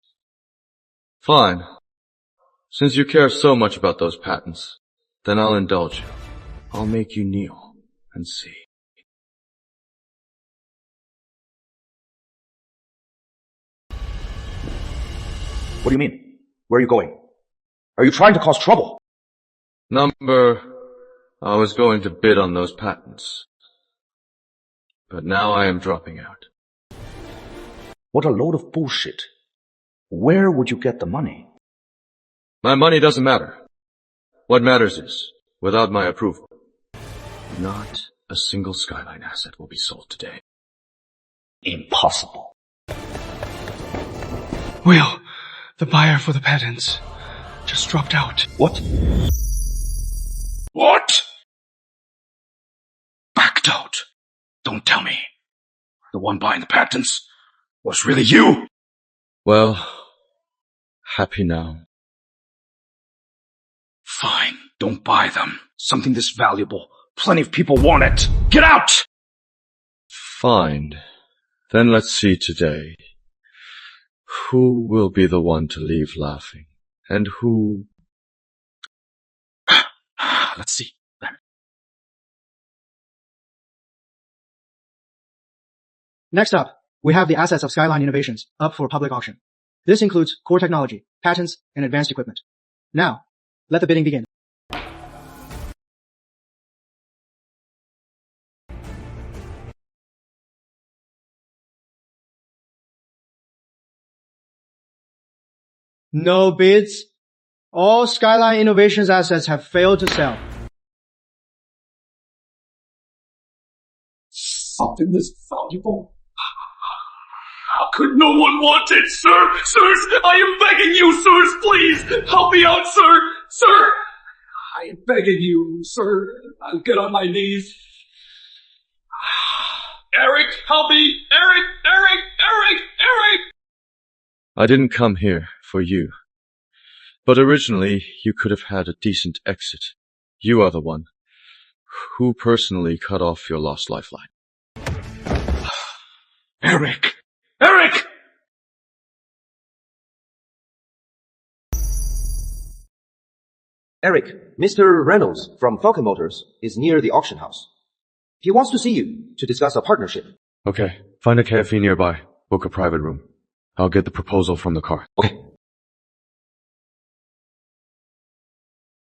Fine. Since you care so much about those patents, then I'll indulge you. I'll make you kneel and see. What do you mean? Where are you going? Are you trying to cause trouble? I was going to bid on those patents. But now I am dropping out. What a load of bullshit. Where would you get the money? My money doesn't matter. What matters is, without my approval, not a single Skyline asset will be sold today. Impossible. Will, the buyer for the patents, just dropped out. What? What? Backed out. Don't tell me. The one buying the patents was really you. Well, happy now. Fine, don't buy them. Something this valuable. Plenty of people want it. Get out! Fine. Then let's see today. Who will be the one to leave laughing? And who... Let's see. Next up, we have the assets of Skyline Innovations up for public auction. This includes core technology, patents, and advanced equipment. Now, let the bidding begin. No bids. All Skyline Innovations assets have failed to sell. Something this valuable. How could no one want it, sir? Sirs, I am begging you, sirs, please! Help me out, sir! Sir! I am begging you, sir. I'll get on my knees. Eric, help me! Eric! Eric! Eric! Eric! I didn't come here for you. But originally, you could have had a decent exit. You are the one who personally cut off your lost lifeline. Eric! Eric! Eric, Mr. Reynolds from Falcon Motors is near the auction house. He wants to see you to discuss a partnership. Okay, find a cafe nearby. Book a private room. I'll get the proposal from the car. Okay. Who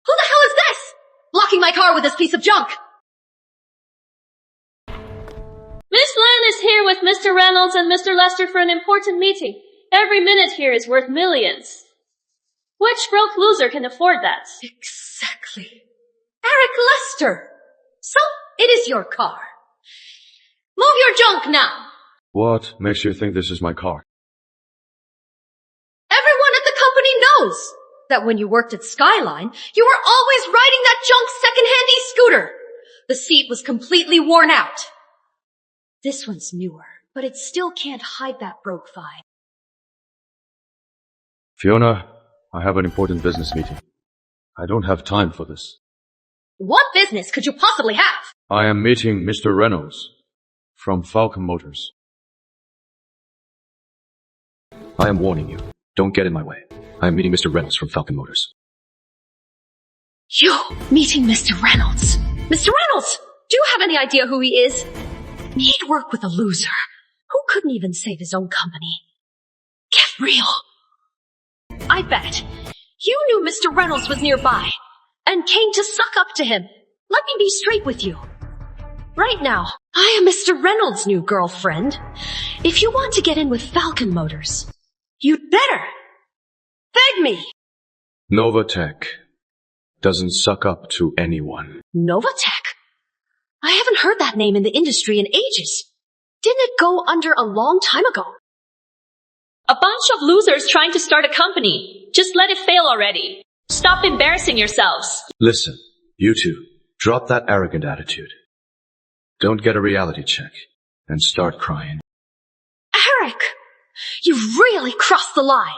the hell is this? Blocking my car with this piece of junk. Miss Lan is here with Mr. Reynolds and Mr. Lester for an important meeting. Every minute here is worth millions. Which broke loser can afford that? Exactly. Eric Lester. So, it is your car. Move your junk now. What makes you think this is my car? Everyone at the company knows that when you worked at Skyline, you were always riding that junk second-hand e-scooter. The seat was completely worn out. This one's newer, but it still can't hide that broke vibe. Fiona, I have an important business meeting. I don't have time for this. What business could you possibly have? I am meeting Mr. Reynolds from Falcon Motors. I am warning you. Don't get in my way. I am meeting Mr. Reynolds from Falcon Motors. You meeting Mr. Reynolds? Mr. Reynolds! Do you have any idea who he is? He'd work with a loser who couldn't even save his own company. Get real. I bet you knew Mr. Reynolds was nearby and came to suck up to him. Let me be straight with you. Right now, I am Mr. Reynolds' new girlfriend. If you want to get in with Falcon Motors, you'd better beg me. Novatech doesn't suck up to anyone. Novatech? I haven't heard that name in the industry in ages. Didn't it go under a long time ago? A bunch of losers trying to start a company. Just let it fail already. Stop embarrassing yourselves. Listen, you two, drop that arrogant attitude. Don't get a reality check and start crying. Eric, you've really crossed the line.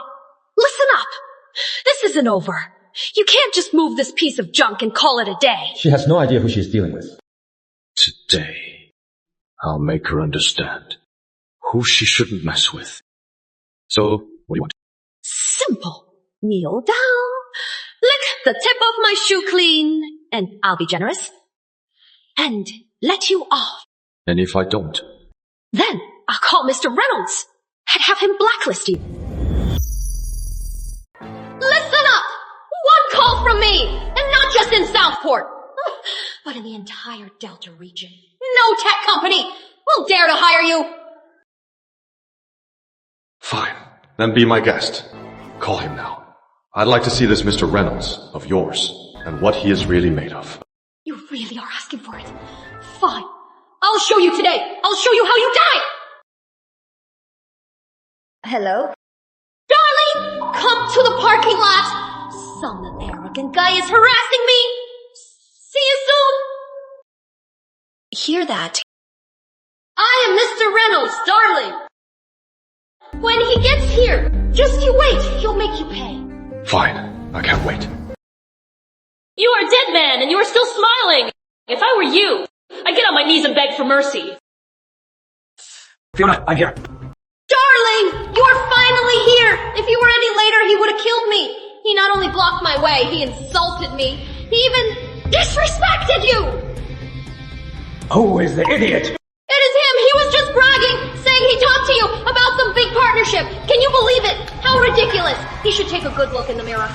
Listen up. This isn't over. You can't just move this piece of junk and call it a day. She has no idea who she's dealing with. Today, I'll make her understand who she shouldn't mess with. So, what do you want? Simple. Kneel down, lick the tip of my shoe clean, and I'll be generous, and let you off. And if I don't? Then I'll call Mr. Reynolds and have him blacklist you. Listen up! One call from me, and not just in Southport, but in the entire Delta region. No tech company will dare to hire you. Fine. Then be my guest. Call him now. I'd like to see this Mr. Reynolds of yours and what he is really made of. You really are asking for it. Fine. I'll show you today. I'll show you how you die. Hello? Darling, come to the parking lot. Some arrogant guy is harassing me. See you soon. Hear that? I am Mr. Reynolds, darling. When he gets here, just you wait. He'll make you pay. Fine. I can't wait. You are a dead man and you are still smiling. If I were you, I'd get on my knees and beg for mercy. Fiona, I'm here. Darling, you are finally here. If you were any later, he would have killed me. He not only blocked my way, he insulted me. He even disrespected you. Who is the idiot? It is him. He was just bragging, saying he talked to you about some big partnership. Can you believe it? How ridiculous. He should take a good look in the mirror.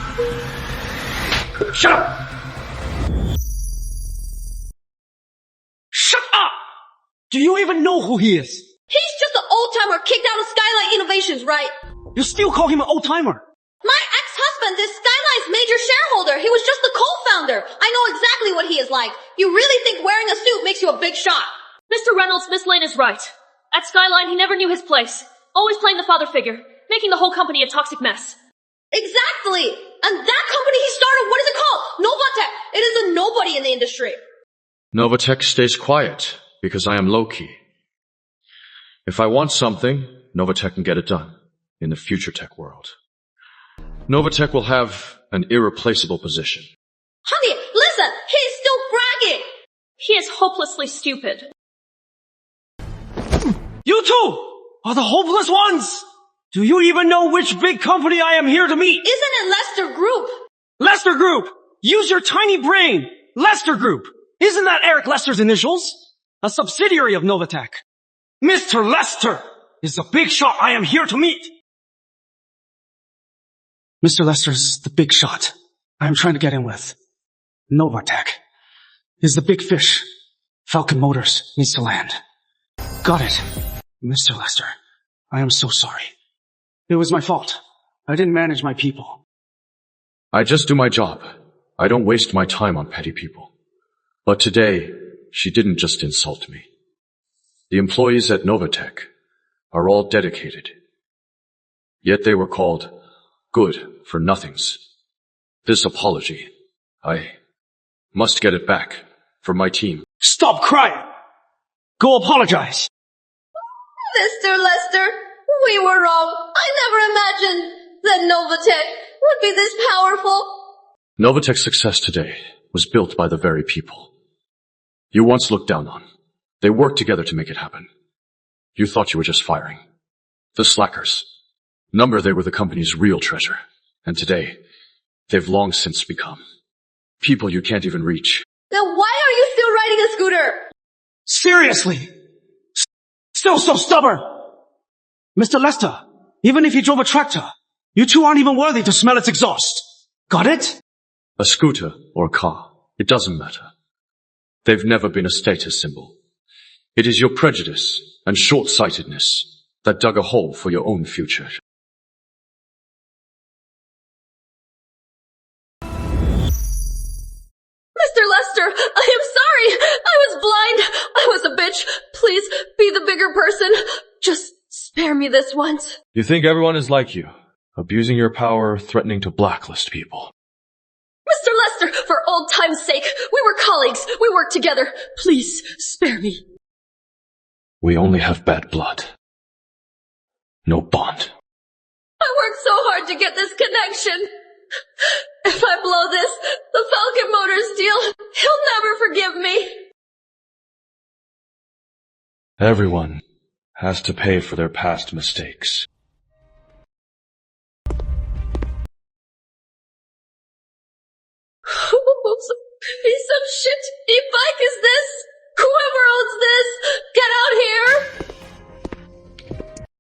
Shut up! Shut up! Do you even know who he is? He's just an old-timer kicked out of Skyline Innovations, right? You still call him an old-timer? My ex-husband is Skyline's major shareholder. He was just the co-founder. I know exactly what he is like. You really think wearing a suit makes you a big shot? Mr. Reynolds, Miss Lane is right. At Skyline, he never knew his place. Always playing the father figure, making the whole company a toxic mess. Exactly. And that company he started, what is it called? Novatech. It is a nobody in the industry. Novatech stays quiet because I am low-key. If I want something, Novatech can get it done in the future tech world. Novatech will have an irreplaceable position. Honey, listen, he's still bragging. He is hopelessly stupid. You two are the hopeless ones! Do you even know which big company I am here to meet? Isn't it Lester Group? Lester Group! Use your tiny brain! Lester Group! Isn't that Eric Lester's initials? A subsidiary of Novatech. Mr. Lester is the big shot I am here to meet. Mr. Lester's the big shot I am trying to get in with. Novatech is the big fish Falcon Motors needs to land. Got it. Mr. Lester, I am so sorry. It was my fault. I didn't manage my people. I just do my job. I don't waste my time on petty people. But today, she didn't just insult me. The employees at Novatech are all dedicated. Yet they were called good for nothings. This apology, I must get it back from my team. Stop crying! Go apologize! Mr. Lester, we were wrong. I never imagined that Novatech would be this powerful. Novatech's success today was built by the very people you once looked down on. They worked together to make it happen. You thought you were just firing the slackers. They were the company's real treasure. And today, they've long since become people you can't even reach. Then why are you still riding a scooter? Seriously! Still so stubborn! Mr. Lester, even if you drove a tractor, you two aren't even worthy to smell its exhaust. Got it? A scooter or a car, it doesn't matter. They've never been a status symbol. It is your prejudice and short-sightedness that dug a hole for your own future. Mr. Lester, I am sorry. I was blind. I was a bitch. Please be the bigger person. Just spare me this once. You think everyone is like you, abusing your power, threatening to blacklist people. Mr. Lester, for old time's sake, we were colleagues. We worked together. Please spare me. We only have bad blood. No bond. I worked so hard to get this connection. If I blow this, the Falcon Motors deal, he'll never forgive me. Everyone has to pay for their past mistakes. Piece of shit e-bike is this? Whoever owns this, get out here!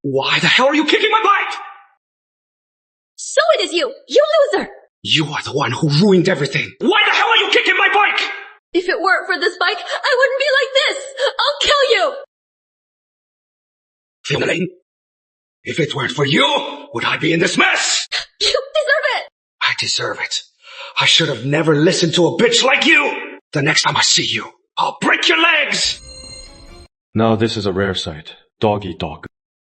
Why the hell are you kicking my bike? So it is you loser! You are the one who ruined everything. Why the hell are you kicking my bike? If it weren't for this bike, I wouldn't be like this! I'll kill you! Fiona, if it weren't for you, would I be in this mess? You deserve it! I deserve it. I should have never listened to a bitch like you! The next time I see you, I'll break your legs! Now this is a rare sight. Dog eat dog.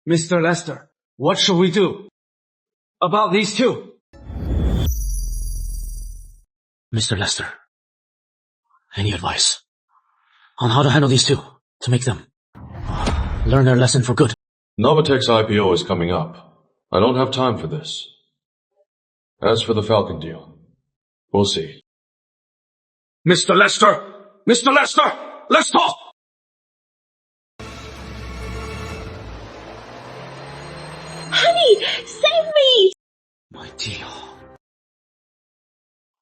Mr. Lester, what should we do about these two? Mr. Lester, any advice on how to handle these two to make them learn their lesson for good? Novatech's IPO is coming up. I don't have time for this. As for the Falcon deal, we'll see. Mr. Lester! Mr. Lester! Let's talk! Honey, save me! My deal.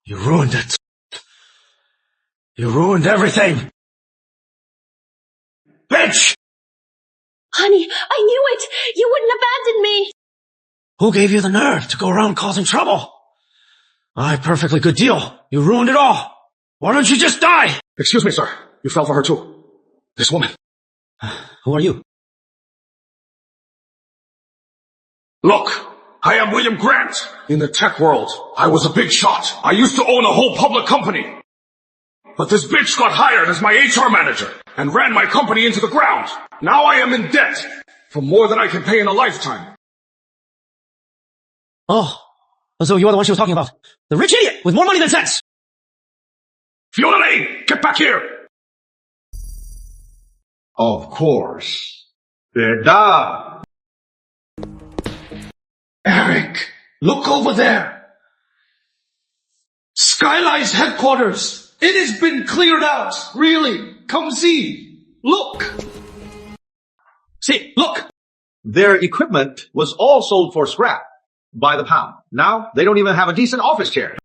You ruined it. You ruined everything! Bitch! Honey, I knew it! You wouldn't abandon me! Who gave you the nerve to go around causing trouble? Perfectly good deal. You ruined it all. Why don't you just die? Excuse me, sir. You fell for her too. This woman. Who are you? Look, I am William Grant. In the tech world, I was a big shot. I used to own a whole public company. But this bitch got hired as my HR manager and ran my company into the ground. Now I am in debt for more than I can pay in a lifetime. Oh, So you are the one she was talking about. The rich idiot with more money than sense. Fiona Lane, get back here! Of course. They're done. Eric, look over there. Skyline's headquarters. It has been cleared out. Really. Come see. Look. See, look. Their equipment was all sold for scrap by the pound. Now they don't even have a decent office chair.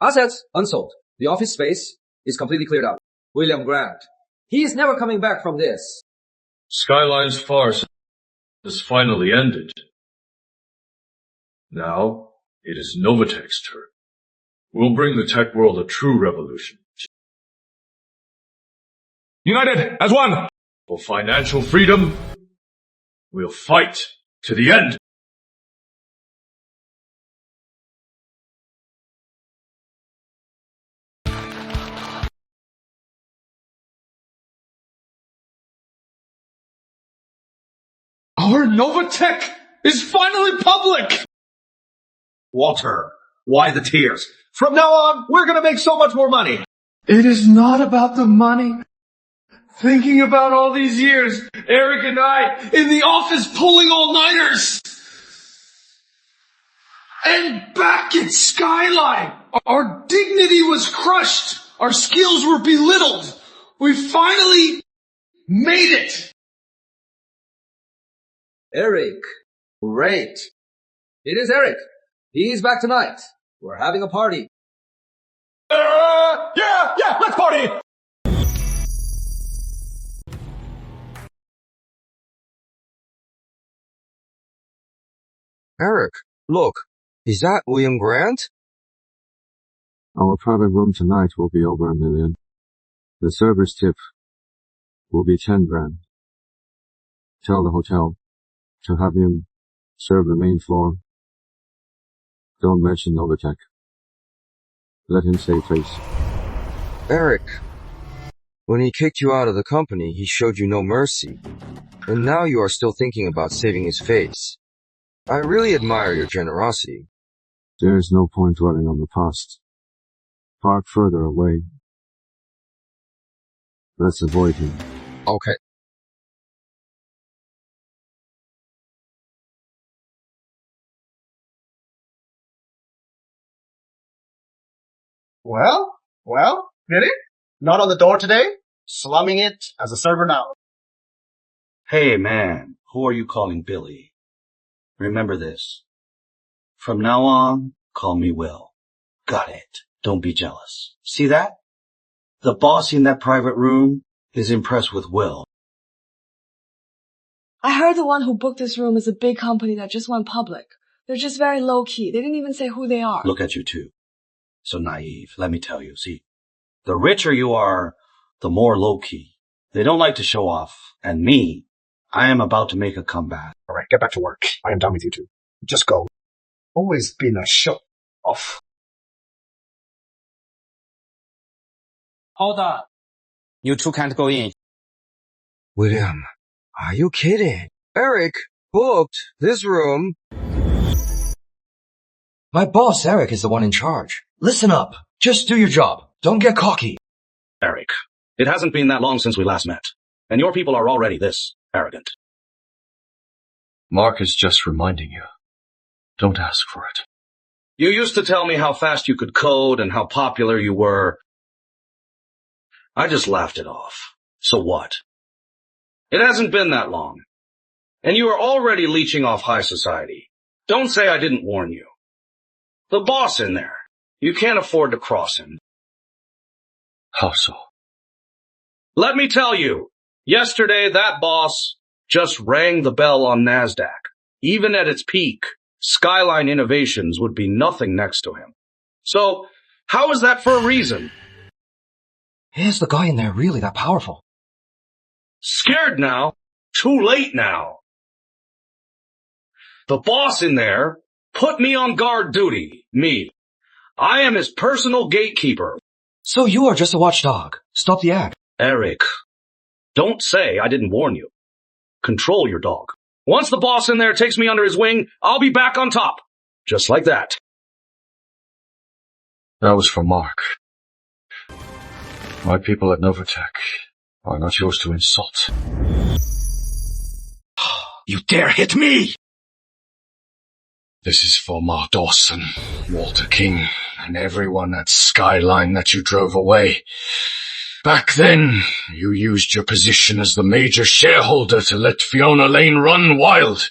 Assets unsold. The office space is completely cleared out. William Grant. He is never coming back from this. Skyline's farce has finally ended. Now, it is Novatech's turn. We'll bring the tech world a true revolution. United as one. For financial freedom, we'll fight to the end. Our Novatech is finally public! Walter, why the tears? From now on, we're gonna make so much more money. It is not about the money. Thinking about all these years, Eric and I in the office pulling all-nighters. And back at Skyline, our dignity was crushed. Our skills were belittled. We finally made it. Eric. Great. It is Eric. He's back tonight. We're having a party. Yeah, let's party! Eric, look. Is that William Grant? Our private room tonight will be over $1 million. The server's tip will be 10 grand. Tell the hotel to have him serve the main floor. Don't mention Novatech. Let him save face. Eric, when he kicked you out of the company, he showed you no mercy. And now you are still thinking about saving his face. I really admire your generosity. There is no point dwelling on the past. Park further away. Let's avoid him. Okay. Well, really? Not on the door today? Slumming it as a server now. Hey man, who are you calling Billy? Remember this. From now on, call me Will. Got it. Don't be jealous. See that? The boss in that private room is impressed with Will. I heard the one who booked this room is a big company that just went public. They're just very low-key. They didn't even say who they are. Look at you two. So naive. Let me tell you. See, the richer you are, the more low-key. They don't like to show off. And me, I am about to make a comeback. All right, get back to work. I am done with you two. Just go. Always been a show off. Hold on. You two can't go in. William, are you kidding? Eric booked this room. My boss, Eric, is the one in charge. Listen up. Just do your job. Don't get cocky. Eric, it hasn't been that long since we last met, and your people are already this arrogant. Mark is just reminding you. Don't ask for it. You used to tell me how fast you could code and how popular you were. I just laughed it off. So what? It hasn't been that long. And you are already leeching off high society. Don't say I didn't warn you. The boss in there. You can't afford to cross him. How so? Let me tell you, yesterday that boss just rang the bell on NASDAQ. Even at its peak, Skyline Innovations would be nothing next to him. So, how is that for a reason? Is the guy in there really that powerful? Scared now? Too late now. The boss in there put me on guard duty. Me. I am his personal gatekeeper. So you are just a watchdog. Stop the act. Eric, don't say I didn't warn you. Control your dog. Once the boss in there takes me under his wing, I'll be back on top. Just like that. That was for Mark. My people at Novatech are not yours to insult. You dare hit me! This is for Ma Dawson, Walter King, and everyone at Skyline that you drove away. Back then, you used your position as the major shareholder to let Fiona Lane run wild,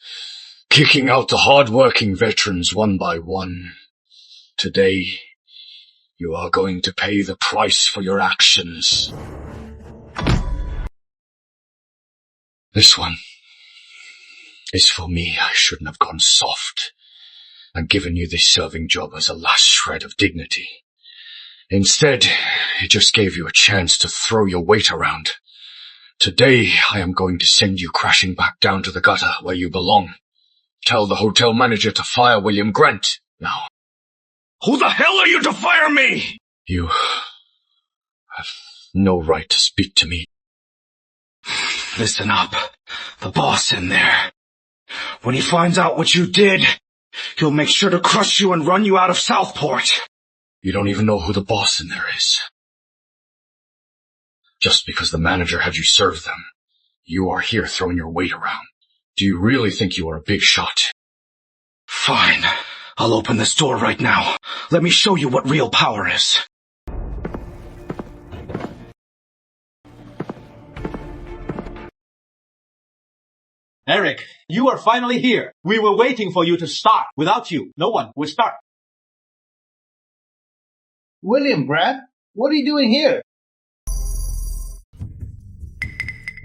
kicking out the hard-working veterans one by one. Today, you are going to pay the price for your actions. This one is for me. I shouldn't have gone soft and given you this serving job as a last shred of dignity. Instead, it just gave you a chance to throw your weight around. Today, I am going to send you crashing back down to the gutter where you belong. Tell the hotel manager to fire William Grant now. Who the hell are you to fire me? You have no right to speak to me. Listen up. The boss in there. When he finds out what you did, he'll make sure to crush you and run you out of Southport. You don't even know who the boss in there is. Just because the manager had you serve them, you are here throwing your weight around. Do you really think you are a big shot? Fine. I'll open this door right now. Let me show you what real power is. Eric, you are finally here. We were waiting for you to start. Without you, no one would start. William Grant, what are you doing here?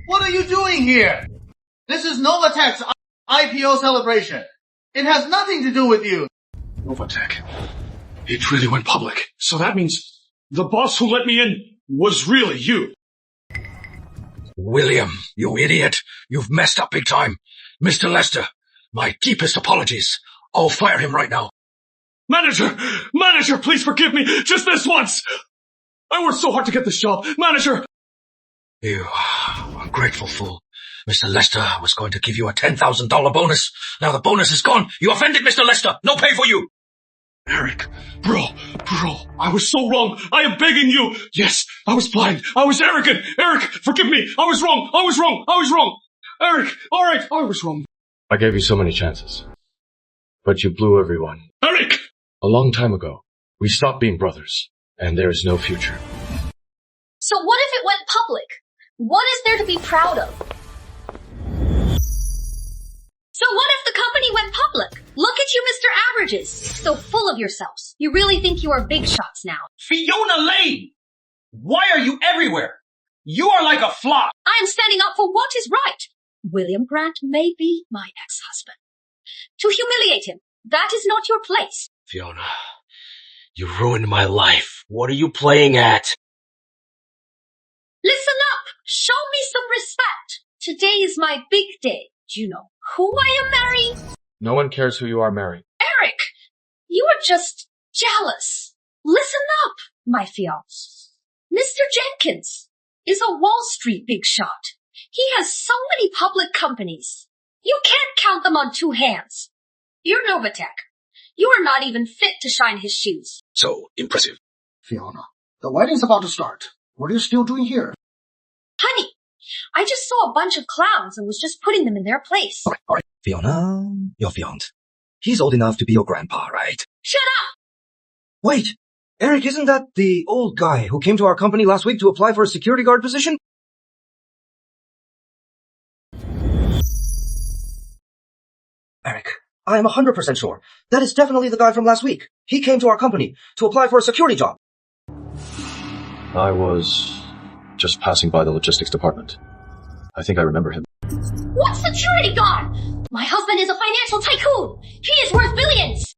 What are you doing here? This is Novatech's IPO celebration. It has nothing to do with you. Novatech. It really went public. So that means the boss who let me in was really you. William, you idiot. You've messed up big time. Mr. Lester, my deepest apologies. I'll fire him right now. Manager, please forgive me. Just this once. I worked so hard to get this job. Manager. You ungrateful fool. Mr. Lester was going to give you a $10,000 bonus. Now the bonus is gone. You offended Mr. Lester. No pay for you. Eric, bro, I was so wrong. I am begging you. Yes, I was blind. I was arrogant. Eric, forgive me. I was wrong. Eric, alright, I was wrong. I gave you so many chances. But you blew everyone. Eric! A long time ago, we stopped being brothers, and there is no future. So what if it went public? What is there to be proud of? So what if the company went public? Look at you, Mr. Averages. So full of yourselves. You really think you are big shots now. Fiona Lane! Why are you everywhere? You are like a flop. I am standing up for what is right. William Grant may be my ex-husband. To humiliate him, that is not your place. Fiona, you ruined my life. What are you playing at? Listen up. Show me some respect. Today is my big day. Do you know who I am marrying? No one cares who you are marrying. Eric, you are just jealous. Listen up, my fiancé. Mr. Jenkins is a Wall Street big shot. He has so many public companies. You can't count them on two hands. You're Novatech. You are not even fit to shine his shoes. So impressive. Fiona, the wedding's about to start. What are you still doing here? Honey, I just saw a bunch of clowns and was just putting them in their place. All right. Fiona, your fiancé. He's old enough to be your grandpa, right? Shut up! Wait, Eric, isn't that the old guy who came to our company last week to apply for a security guard position? Eric, I am 100% sure. That is definitely the guy from last week. He came to our company to apply for a security job. I was just passing by the logistics department. I think I remember him. What security guard? My husband is a financial tycoon. He is worth billions.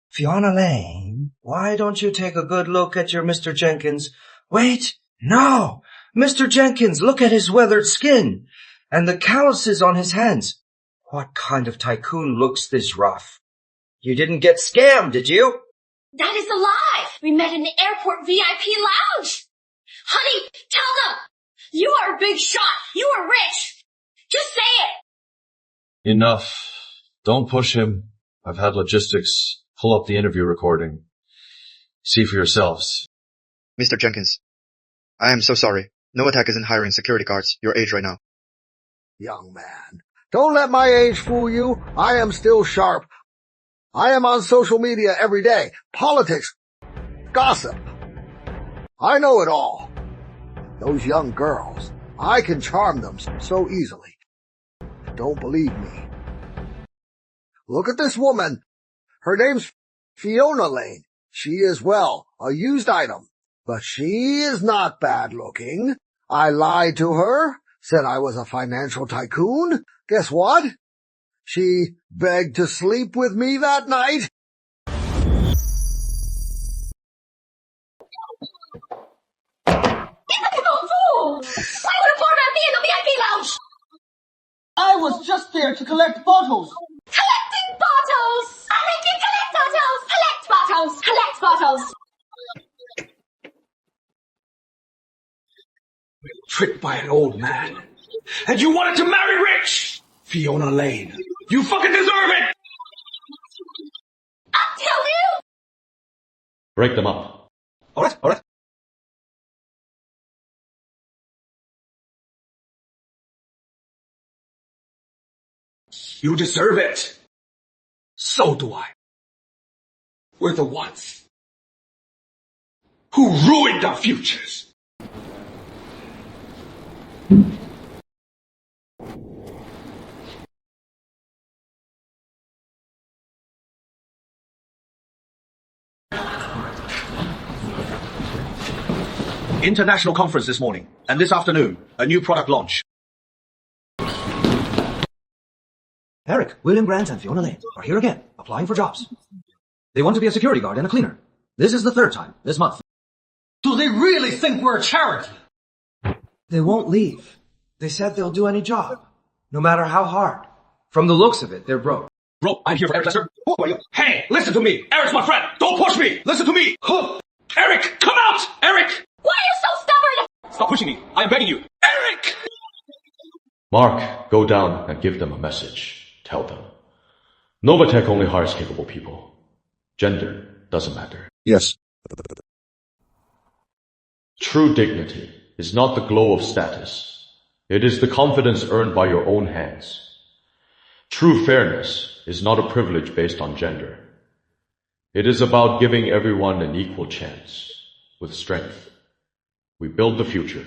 Fiona Lane, why don't you take a good look at your Mr. Jenkins? Wait, no! Mr. Jenkins, look at his weathered skin and the calluses on his hands. What kind of tycoon looks this rough? You didn't get scammed, did you? That is a lie. We met in the airport VIP lounge. Honey, tell them. You are a big shot. You are rich. Just say it. Enough. Don't push him. I've had logistics pull up the interview recording. See for yourselves. Mr. Jenkins, I am so sorry. Novatech isn't hiring security guards your age right now. Young man, don't let my age fool you. I am still sharp. I am on social media every day. Politics, gossip. I know it all. Those young girls, I can charm them so easily. Don't believe me. Look at this woman. Her name's Fiona Lane. She is, well, a used item. But she is not bad looking. I lied to her, said I was a financial tycoon. Guess what? She begged to sleep with me that night. I was just there to collect bottles. Collecting bottles! I make you collect bottles! Collect bottles! Collect bottles! Tricked by an old man. And you wanted to marry rich! Fiona Lane, you fucking deserve it! I tell you! Break them up. Alright. You deserve it. So do I. We're the ones who ruined our futures. International conference this morning, and this afternoon, a new product launch. Eric, William Grant, and Fiona Lane are here again, applying for jobs. They want to be a security guard and a cleaner. This is the third time this month. Do they really think we're a charity? They won't leave. They said they'll do any job, no matter how hard. From the looks of it, they're broke. Bro, I'm here for Eric Lester. Who are you? Hey, listen to me. Eric's my friend. Don't push me. Listen to me. Eric, come out! Eric! Why are you so stubborn? Stop pushing me. I am begging you. Eric! Mark, go down and give them a message. Tell them. Novatech only hires capable people. Gender doesn't matter. Yes. True dignity is not the glow of status. It is the confidence earned by your own hands. True fairness is not a privilege based on gender. It is about giving everyone an equal chance. With strength, we build the future.